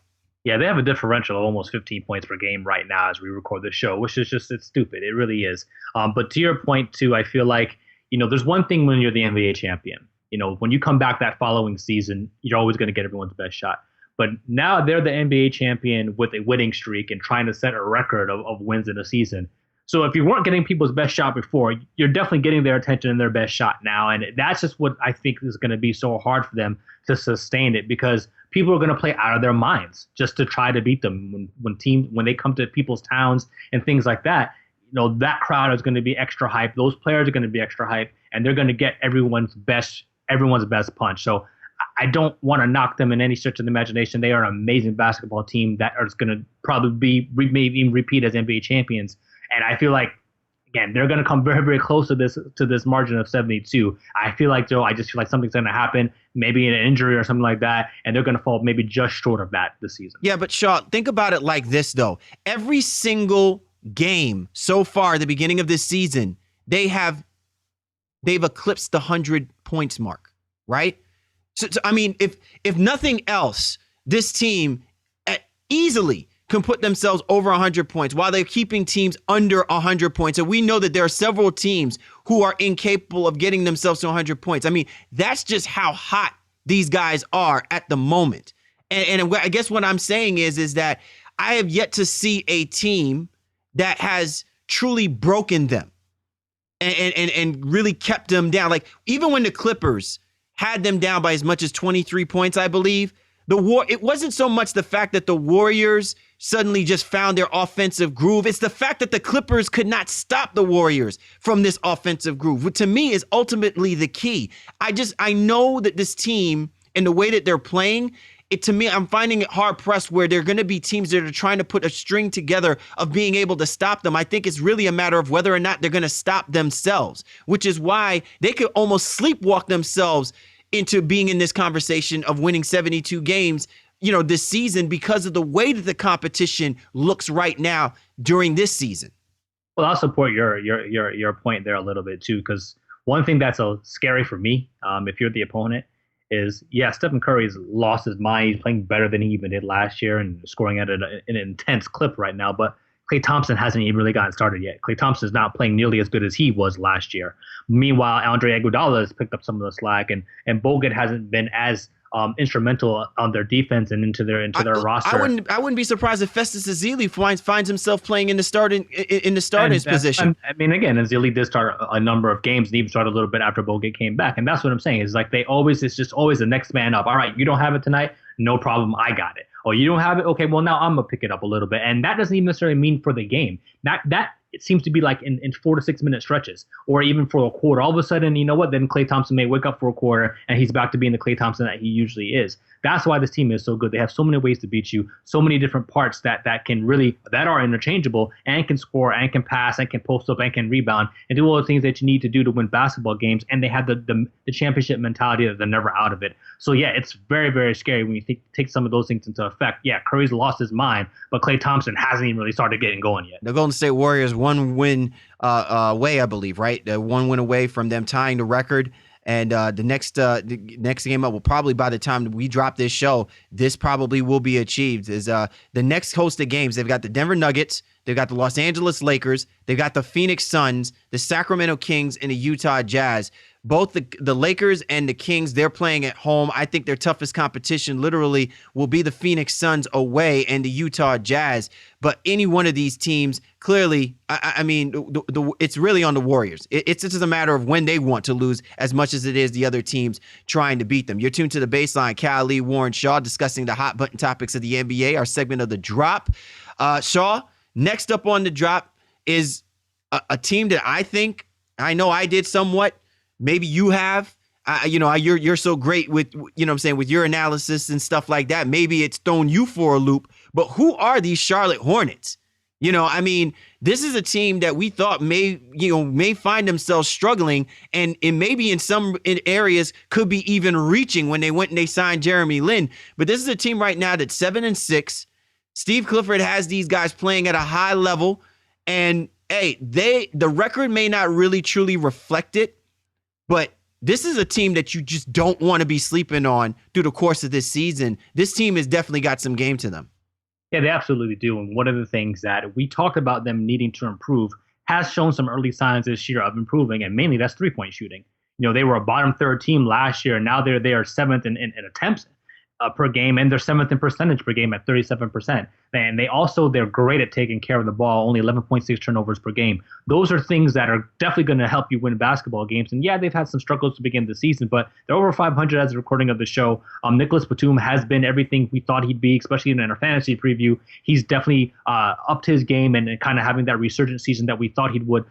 Speaker 3: Yeah, they have a differential of almost 15 points per game right now as we record this show, which is it's stupid. It really is. But to your point, too, I feel like, there's one thing when you're the NBA champion. When you come back that following season, you're always going to get everyone's best shot. But now they're the NBA champion with a winning streak and trying to set a record of wins in a season. So if you weren't getting people's best shot before, you're definitely getting their attention and their best shot now. And that's just what I think is going to be so hard for them to sustain it, because people are going to play out of their minds just to try to beat them when they come to people's towns and things like that. That crowd is going to be extra hype. Those players are going to be extra hype, and they're going to get everyone's best punch. So I don't want to knock them in any stretch of the imagination. They are an amazing basketball team that is going to probably maybe even repeat as NBA champions. And I feel like, again, they're going to come very, very close to this margin of 72. I feel like, Joe, I just feel like something's going to happen, maybe an injury or something like that, and they're going to fall maybe just short of that this season.
Speaker 2: Yeah, but Shaw, think about it like this, though. Every single game so far at the beginning of this season, they've eclipsed the 100 points mark, right? So I mean, if nothing else, this team easily can put themselves over 100 points while they're keeping teams under 100 points. And we know that there are several teams who are incapable of getting themselves to 100 points. I mean, that's just how hot these guys are at the moment. And I guess what I'm saying is that I have yet to see a team that has truly broken them and really kept them down. Like, even when the Clippers had them down by as much as 23 points, I believe, it wasn't so much the fact that the Warriors suddenly just found their offensive groove. It's the fact that the Clippers could not stop the Warriors from this offensive groove, which to me is ultimately the key. I know that this team and the way that they're playing, to me, I'm finding it hard pressed where there are going to be teams that are trying to put a string together of being able to stop them. I think it's really a matter of whether or not they're going to stop themselves, which is why they could almost sleepwalk themselves into being in this conversation of winning 72 games, this season, because of the way that the competition looks right now during this season.
Speaker 3: Well, I'll support your point there a little bit too, because one thing that's scary for me, if you're the opponent, is Stephen Curry's lost his mind. He's playing better than he even did last year and scoring at an intense clip right now. But Klay Thompson hasn't even really gotten started yet. Klay Thompson is not playing nearly as good as he was last year. Meanwhile, Andre Iguodala has picked up some of the slack, and Bogut hasn't been as instrumental on their defense and into their roster.
Speaker 2: I wouldn't be surprised if Festus Ezeli finds himself playing in the starting position.
Speaker 3: I mean, again, Ezeli did start a number of games and even started a little bit after Bogut came back, and that's what I'm saying. Is like it's just always the next man up. All right, you don't have it tonight, no problem, I got it. Oh, you don't have it? Okay, well, now I'm going to pick it up a little bit. And that doesn't even necessarily mean for the game. That it seems to be like in 4 to 6 minute stretches or even for a quarter. All of a sudden, you know what? Then Klay Thompson may wake up for a quarter and he's back to being the Klay Thompson that he usually is. That's why this team is so good. They have so many ways to beat you, so many different parts that are interchangeable and can score and can pass and can post up and can rebound and do all the things that you need to do to win basketball games. And they have the championship mentality that they're never out of it. So it's very, very scary when you take some of those things into effect. Curry's lost his mind, but Klay Thompson hasn't even really started getting going yet.
Speaker 2: The Golden State Warriors 1 win away, I believe, right? 1 win away from them tying the record. And the next game up will probably, by the time we drop this show, this probably will be achieved. Is the next host of games? They've got the Denver Nuggets, they've got the Los Angeles Lakers, they've got the Phoenix Suns, the Sacramento Kings, and the Utah Jazz. Both the Lakers and the Kings, they're playing at home. I think their toughest competition literally will be the Phoenix Suns away and the Utah Jazz. But any one of these teams, clearly, I mean, it's really on the Warriors. It's just a matter of when they want to lose as much as it is the other teams trying to beat them. You're tuned to The Baseline. Cal Lee, Warren Shaw, discussing the hot button topics of the NBA, our segment of The Drop. Shaw, next up on The Drop is a team that I know I did somewhat. Maybe you have, you're so great with, with your analysis and stuff like that. Maybe it's thrown you for a loop, but who are these Charlotte Hornets? This is a team that we thought may find themselves struggling and maybe in some areas could be even reaching when they went and they signed Jeremy Lin. But this is a team right now that's 7-6. Steve Clifford has these guys playing at a high level, and the record may not really truly reflect it. But this is a team that you just don't want to be sleeping on through the course of this season. This team has definitely got some game to them.
Speaker 3: Yeah, they absolutely do. And one of the things that we talked about them needing to improve has shown some early signs this year of improving, and mainly that's three-point shooting. They were a bottom third team last year, and now they are seventh in attempts per game, and they're seventh in percentage per game at 37%. And they're great at taking care of the ball, only 11.6 turnovers per game. Those are things that are definitely going to help you win basketball games. And they've had some struggles to begin the season, but they're over 500 as a recording of the show. Nicholas Batum has been everything we thought he'd be, especially in our fantasy preview. He's definitely upped his game and kind of having that resurgent season that we thought he would,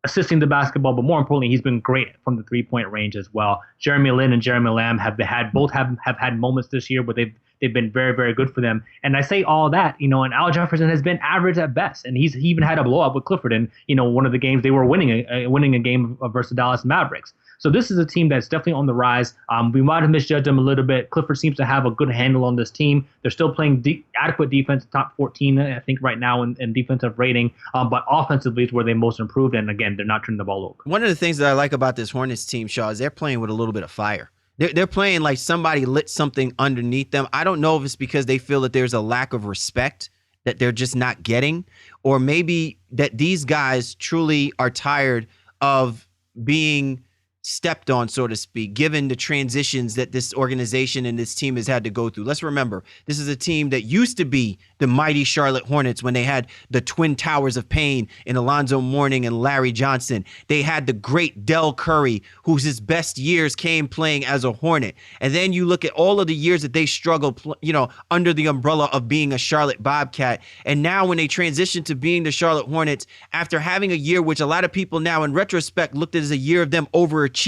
Speaker 3: assisting the basketball, but more importantly, he's been great from the three-point range as well. Jeremy Lin and Jeremy Lamb have had moments this year where they've been very, very good for them. And I say all that, and Al Jefferson has been average at best, and he even had a blowout with Clifford in one of the games they were winning a game versus Dallas Mavericks. So this is a team that's definitely on the rise. We might have misjudged them a little bit. Clifford seems to have a good handle on this team. They're still playing adequate defense, top 14, I think, right now in defensive rating. But offensively is where they most improved. And again, they're not turning the ball over.
Speaker 2: One of the things that I like about this Hornets team, Shaw, is they're playing with a little bit of fire. They're playing like somebody lit something underneath them. I don't know if it's because they feel that there's a lack of respect that they're just not getting, or maybe that these guys truly are tired of being stepped on, so to speak, given the transitions that this organization and this team has had to go through. Let's remember, this is a team that used to be the mighty Charlotte Hornets when they had the twin towers of pain in Alonzo Mourning and Larry Johnson. They had the great Del Curry, whose his best years came playing as a Hornet. And then you look at all of the years that they struggled, under the umbrella of being a Charlotte Bobcat. And now when they transition to being the Charlotte Hornets, after having a year which a lot of people now in retrospect looked at as a year of them overachieving,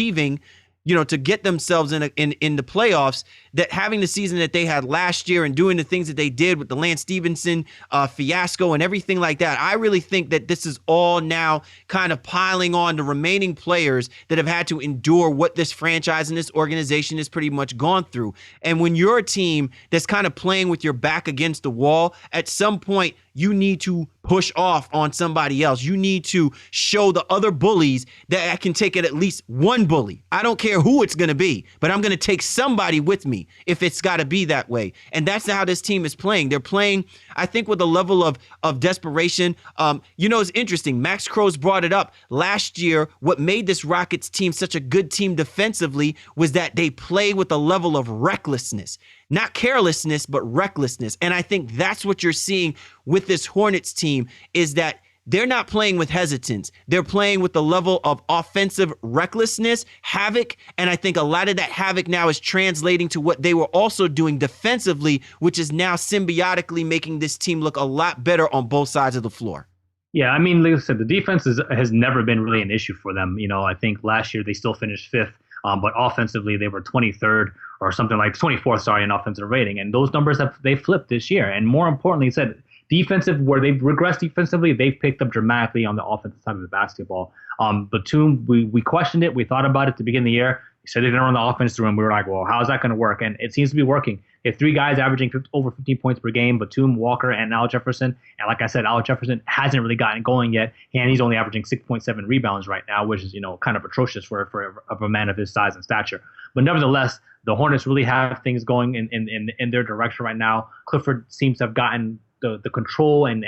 Speaker 2: to get themselves in the playoffs, that having the season that they had last year and doing the things that they did with the Lance Stevenson fiasco and everything like that, I really think that this is all now kind of piling on the remaining players that have had to endure what this franchise and this organization has pretty much gone through. And when you're a team that's kind of playing with your back against the wall, at some point you need to push off on somebody else. You need to show the other bullies that I can take it at least one bully. I don't care who it's going to be, but I'm going to take somebody with me if it's got to be that way. And that's how this team is playing. They're playing, I think, with a level of desperation. It's interesting. Max Croes brought it up. Last year, what made this Rockets team such a good team defensively was that they play with a level of recklessness. Not carelessness, but recklessness. And I think that's what you're seeing with this Hornets team, is that they're not playing with hesitance. They're playing with the level of offensive recklessness, havoc, and I think a lot of that havoc now is translating to what they were also doing defensively, which is now symbiotically making this team look a lot better on both sides of the floor.
Speaker 3: Yeah, I mean, like I said, the defense has never been really an issue for them. I think last year they still finished fifth, but offensively they were 23rd or something like 24th, in offensive rating. And those numbers they flipped this year. And more importantly, he said defensive, where they've regressed defensively, they've picked up dramatically on the offensive side of the basketball. Batum, we questioned it. We thought about it at the beginning of the year. He said they're going to run the offense through him. We were like, well, how is that going to work? And it seems to be working. They have three guys averaging over 15 points per game, Batum, Walker, and Al Jefferson. And like I said, Al Jefferson hasn't really gotten going yet, and he's only averaging 6.7 rebounds right now, which is, kind of atrocious for a man of his size and stature. But nevertheless, the Hornets really have things going in their direction right now. Clifford seems to have gotten the control and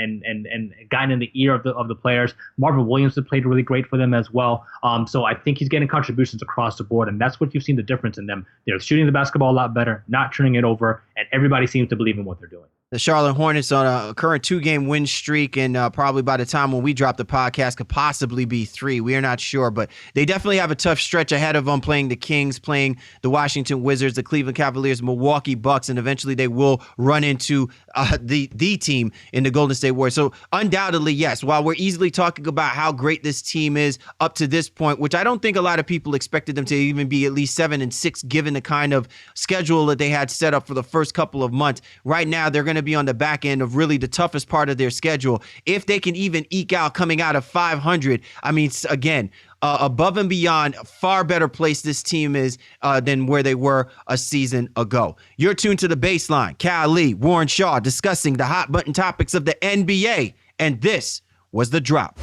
Speaker 3: gotten in the ear of the players. Marvin Williams has played really great for them as well. So I think he's getting contributions across the board, and that's what you've seen the difference in them. They're shooting the basketball a lot better, not turning it over, and everybody seems to believe in what they're doing.
Speaker 2: The Charlotte Hornets on a current 2-game win streak, and probably by the time when we drop the podcast could possibly be 3. We are not sure, but they definitely have a tough stretch ahead of them, playing the Kings, playing the Washington Wizards, the Cleveland Cavaliers, Milwaukee Bucks, and eventually they will run into the team in the Golden State Warriors. So undoubtedly, yes, while we're easily talking about how great this team is up to this point, which I don't think a lot of people expected them to even be at least 7-6, given the kind of schedule that they had set up for the first couple of months. Right now, they're going to be on the back end of really the toughest part of their schedule. If they can even eke out coming out of 500, I mean, again, above and beyond, a far better place this team is than where they were a season ago. You're tuned to The Baseline. Cal Lee, Warren Shaw discussing the hot button topics of the NBA, and this was The Drop.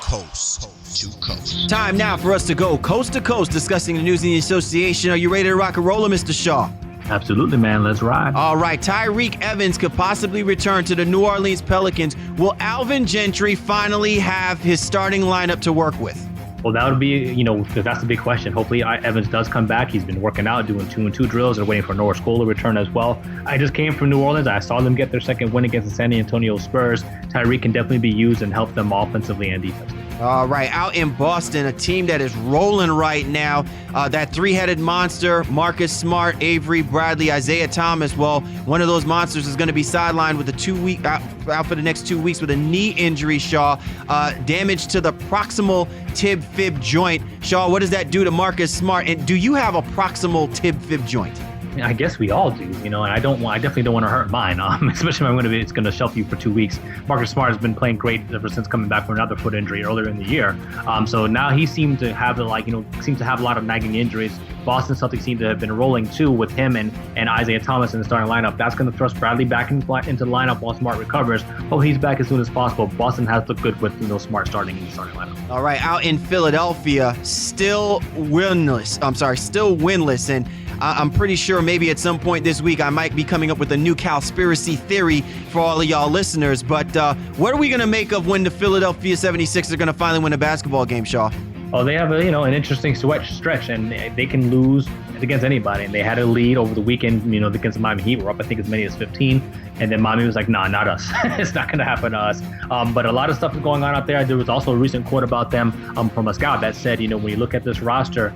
Speaker 1: Coast to coast.
Speaker 2: Time now for us to go coast to coast discussing the news in the association. Are you ready to rock and roll, Mr. Shaw?
Speaker 3: Absolutely, man. Let's ride.
Speaker 2: All right. Tyreek Evans could possibly return to the New Orleans Pelicans. Will Alvin Gentry finally have his starting lineup to work with?
Speaker 3: Well, that would be, because that's the big question. Hopefully, Evans does come back. He's been working out, doing 2-and-2 drills. They're waiting for Norris Cole to return as well. I just came from New Orleans. I saw them get their second win against the San Antonio Spurs. Tyreek can definitely be used and help them offensively and defensively.
Speaker 2: All right, out in Boston, a team that is rolling right now. That three-headed monster, Marcus Smart, Avery Bradley, Isaiah Thomas. Well, one of those monsters is going to be sidelined with a 2-week out for the next 2 weeks with a knee injury, Shaw. Damage to the proximal tib-fib joint. Shaw, what does that do to Marcus Smart? And do you have a proximal tib-fib joint?
Speaker 3: I guess we all do, and I definitely don't want to hurt mine, especially if it's going to shelf you for 2 weeks. Marcus Smart has been playing great ever since coming back from another foot injury earlier in the year. So now he seemed to have a lot of nagging injuries. Boston Celtics seem to have been rolling too with him and Isaiah Thomas in the starting lineup. That's going to thrust Bradley back into the lineup while Smart recovers. Hope he's back as soon as possible. Boston has looked good with Smart starting in the starting lineup.
Speaker 2: All right, out in Philadelphia, still winless, and I'm pretty sure maybe at some point this week I might be coming up with a new conspiracy theory for all of y'all listeners. But what are we going to make of when the Philadelphia 76ers are going to finally win a basketball game, Shaw?
Speaker 3: Oh, they have an interesting stretch, and they can lose against anybody. And they had a lead over the weekend, against the Miami Heat. We're up, I think, as many as 15. And then Miami was like, nah, not us. It's not going to happen to us. But a lot of stuff is going on out there. There was also a recent quote about them from a scout that said, when you look at this roster,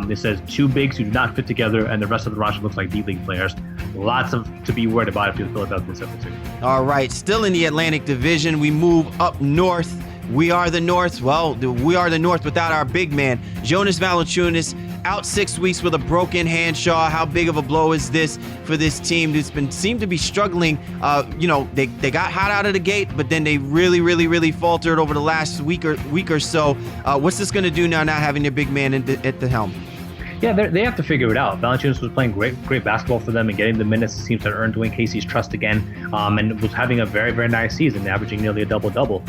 Speaker 3: it says 2 bigs who do not fit together, and the rest of the roster looks like D-League players. Lots to be worried about if you're the Philadelphia 76ers.
Speaker 2: All right, still in the Atlantic Division, we move up north. We are the North. Well, we are the North without our big man, Jonas Valanciunas, out 6 weeks with a broken hand. Shaw, how big of a blow is this for this team that's seemed to be struggling? They got hot out of the gate, but then they really faltered over the last week or so. What's this going to do now, not having their big man at the helm?
Speaker 3: Yeah, they have to figure it out. Valanciunas was playing great basketball for them and getting the minutes. Seems to earn Dwayne Casey's trust again, and was having a very nice season, averaging nearly a double-double.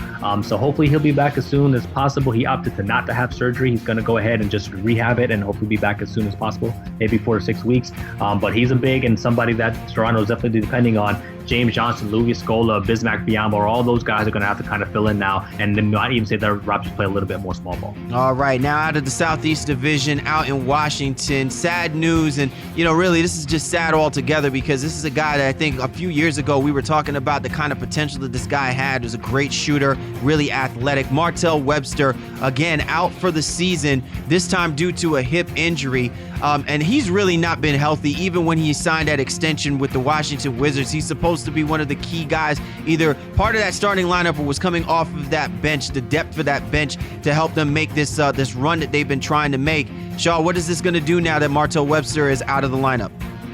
Speaker 3: So hopefully he'll be back as soon as possible. He opted to not to have surgery. He's going to go ahead and just rehab it and hopefully be back as soon as possible, maybe 4 to 6 weeks. But he's a big and somebody that Toronto is definitely depending on. James Johnson, Louis Scola, Bismack Biyombo, all those guys are going to have to kind of fill in now, and then might even say the Raptors play a little bit more small ball.
Speaker 2: All right, now out of the Southeast Division, out in Washington, sad news, and really this is just sad altogether because this is a guy that I think a few years ago we were talking about the kind of potential that this guy had. He was a great shooter, really athletic. Martell Webster, again, out for the season, this time due to a hip injury. And he's really not been healthy even when he signed that extension with the Washington Wizards. He's supposed to be one of the key guys, either part of that starting lineup or was coming off of that bench, the depth for that bench to help them make this run that they've been trying to make. Shaw, what is this going to do now that Martell Webster is out of the lineup?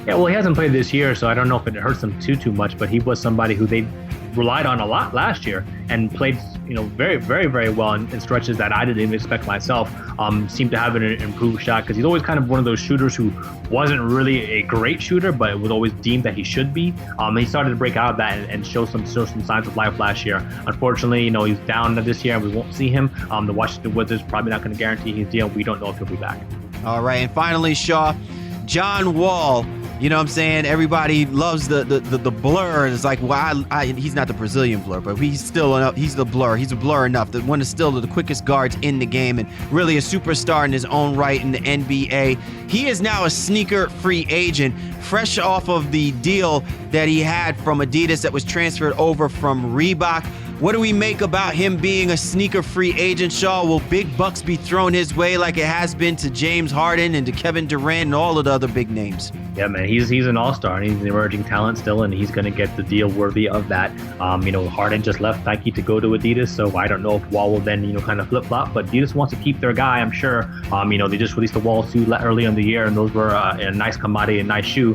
Speaker 3: Yeah, well, he hasn't played this year, so I don't know if it hurts him too much, but he was somebody who they relied on a lot last year and played very well in stretches that I didn't even expect myself. Seemed to have an improved shot because he's always kind of one of those shooters who wasn't really a great shooter, but it was always deemed that he should be. He started to break out of that and show some signs of life last year. Unfortunately, he's down this year and we won't see him. The Washington Wizards probably not going to guarantee his deal. We don't know if he'll be back.
Speaker 2: All right, and finally, Shaw, John Wall. You know what I'm saying? Everybody loves the blur. It's like, well, he's not the Brazilian blur, but he's the blur. He's a blur enough. The one is still the quickest guards in the game and really a superstar in his own right in the NBA. He is now a sneaker free agent, fresh off of the deal that he had from Adidas that was transferred over from Reebok. What do we make about him being a sneaker free agent, Shaw? Will big bucks be thrown his way like it has been to James Harden and to Kevin Durant and all of the other big names?
Speaker 3: Yeah, man, he's an all-star and he's an emerging talent still, and he's going to get the deal worthy of that. Harden just left Nike to go to Adidas, so I don't know if Wall will then, kind of flip-flop, but Adidas wants to keep their guy, I'm sure. They just released the Wall suit early in the year, and those were a nice commodity, a nice shoe.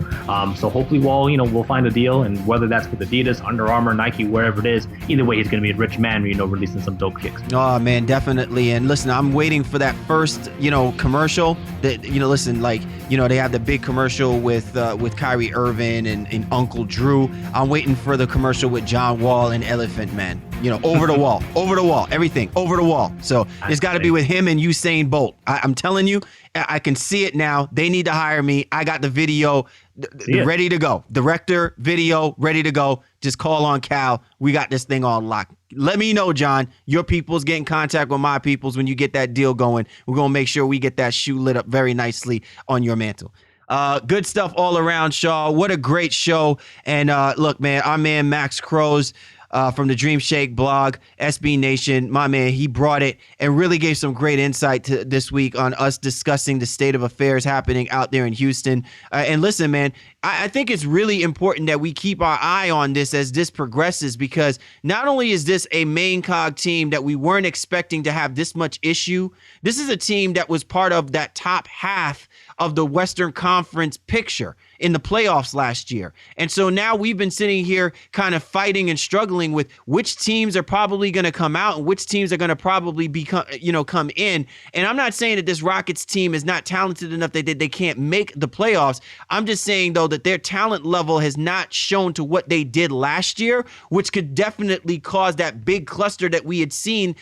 Speaker 3: So hopefully Wall, will find a deal, and whether that's with Adidas, Under Armour, Nike, wherever it is, either way, he's going to be a rich man, releasing some dope kicks.
Speaker 2: Oh, man, definitely. And listen, I'm waiting for that first, commercial that, they have the big commercial with Kyrie Irving and Uncle Drew. I'm waiting for the commercial with John Wall and Elephant Man. Over the wall, everything over the wall. So it's got to be with him and Usain Bolt. I'm telling you, I can see it now. They need to hire me. I got the video ready to go. Director, video, ready to go. Just call on Cal. We got this thing on lock. Let me know, John. Your people's get in contact with my people's when you get that deal going. We're going to make sure we get that shoe lit up very nicely on your mantle. Good stuff all around, Shaw. What a great show. And look, man, our man Max Croes from the DreamShake Blog, SB Nation, my man, he brought it and really gave some great insight to this week on us discussing the state of affairs happening out there in Houston. And listen, man, I think it's really important that we keep our eye on this as this progresses, because not only is this a main cog team that we weren't expecting to have this much issue, this is a team that was part of that top half of the Western Conference picture in the playoffs last year. And so now we've been sitting here kind of fighting and struggling with which teams are probably going to come out and which teams are going to probably come in. And I'm not saying that this Rockets team is not talented enough that they can't make the playoffs. I'm just saying, though, that their talent level has not shown to what they did last year, which could definitely cause that big cluster that we had seen,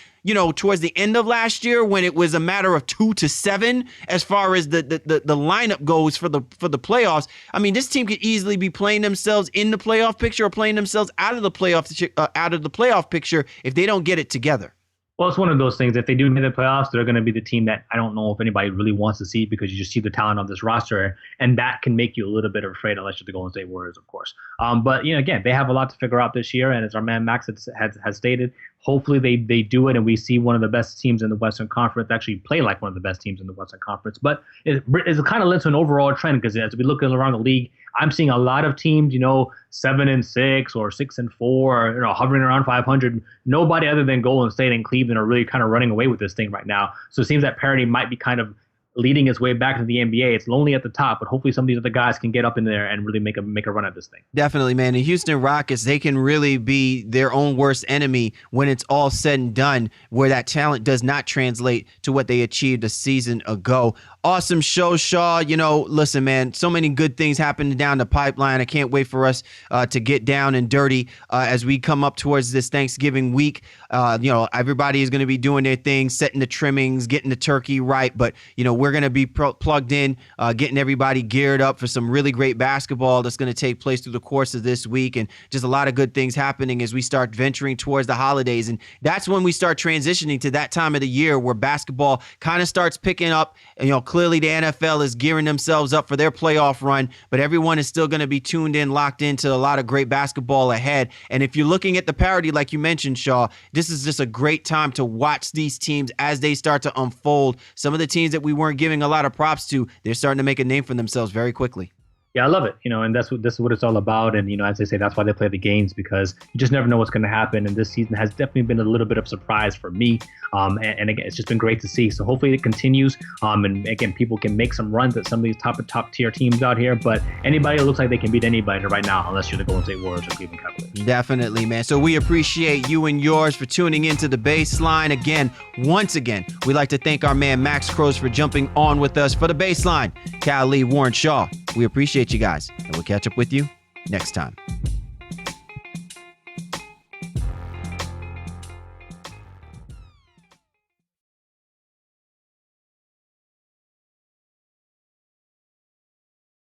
Speaker 2: towards the end of last year, when it was a matter of 2 to 7 as far as the lineup goes for the playoffs. I mean, this team could easily be playing themselves in the playoff picture or playing themselves out of the playoff picture if they don't get it together.
Speaker 3: Well, it's one of those things. If they do make the playoffs, they're going to be the team that I don't know if anybody really wants to see, because you just see the talent of this roster, and that can make you a little bit afraid, unless you're the Golden State Warriors, of course. But again, they have a lot to figure out this year, and as our man Max has stated, hopefully they do it, and we see one of the best teams in the Western Conference actually play like one of the best teams in the Western Conference. But it's kind of led to an overall trend, because as we look around the league, I'm seeing a lot of teams, 7-6 or 6-4, hovering around 500. Nobody other than Golden State and Cleveland are really kind of running away with this thing right now. So it seems that parity might be kind of leading its way back to the NBA. It's lonely at the top, but hopefully some of these other guys can get up in there and really make a run at this thing.
Speaker 2: Definitely, man. The Houston Rockets, they can really be their own worst enemy when it's all said and done, where that talent does not translate to what they achieved a season ago. Awesome show, Shaw. Listen, man, so many good things happening down the pipeline. I can't wait for us to get down and dirty as we come up towards this Thanksgiving week. Everybody is going to be doing their thing, setting the trimmings, getting the turkey right. But, we're going to be plugged in, getting everybody geared up for some really great basketball that's going to take place through the course of this week. And just a lot of good things happening as we start venturing towards the holidays. And that's when we start transitioning to that time of the year where basketball kind of starts picking up. Clearly the NFL is gearing themselves up for their playoff run, but everyone is still going to be tuned in, locked into a lot of great basketball ahead. And if you're looking at the parity, like you mentioned, Shaw, this is just a great time to watch these teams as they start to unfold. Some of the teams that we weren't giving a lot of props to, they're starting to make a name for themselves very quickly.
Speaker 3: Yeah, I love it. And this is what it's all about. And, as they say, that's why they play the games, because you just never know what's going to happen. And this season has definitely been a little bit of surprise for me. And again, it's just been great to see. So hopefully it continues. And again, people can make some runs at some of these top tier teams out here. But anybody looks like they can beat anybody right now, unless you're the Golden State Warriors or Cleveland Cavaliers.
Speaker 2: Definitely, man. So we appreciate you and yours for tuning into the Baseline. Once again, we'd like to thank our man Max Croes for jumping on with us for the Baseline. Cal Lee, Warren Shaw, we appreciate you guys, and we'll catch up with you next time.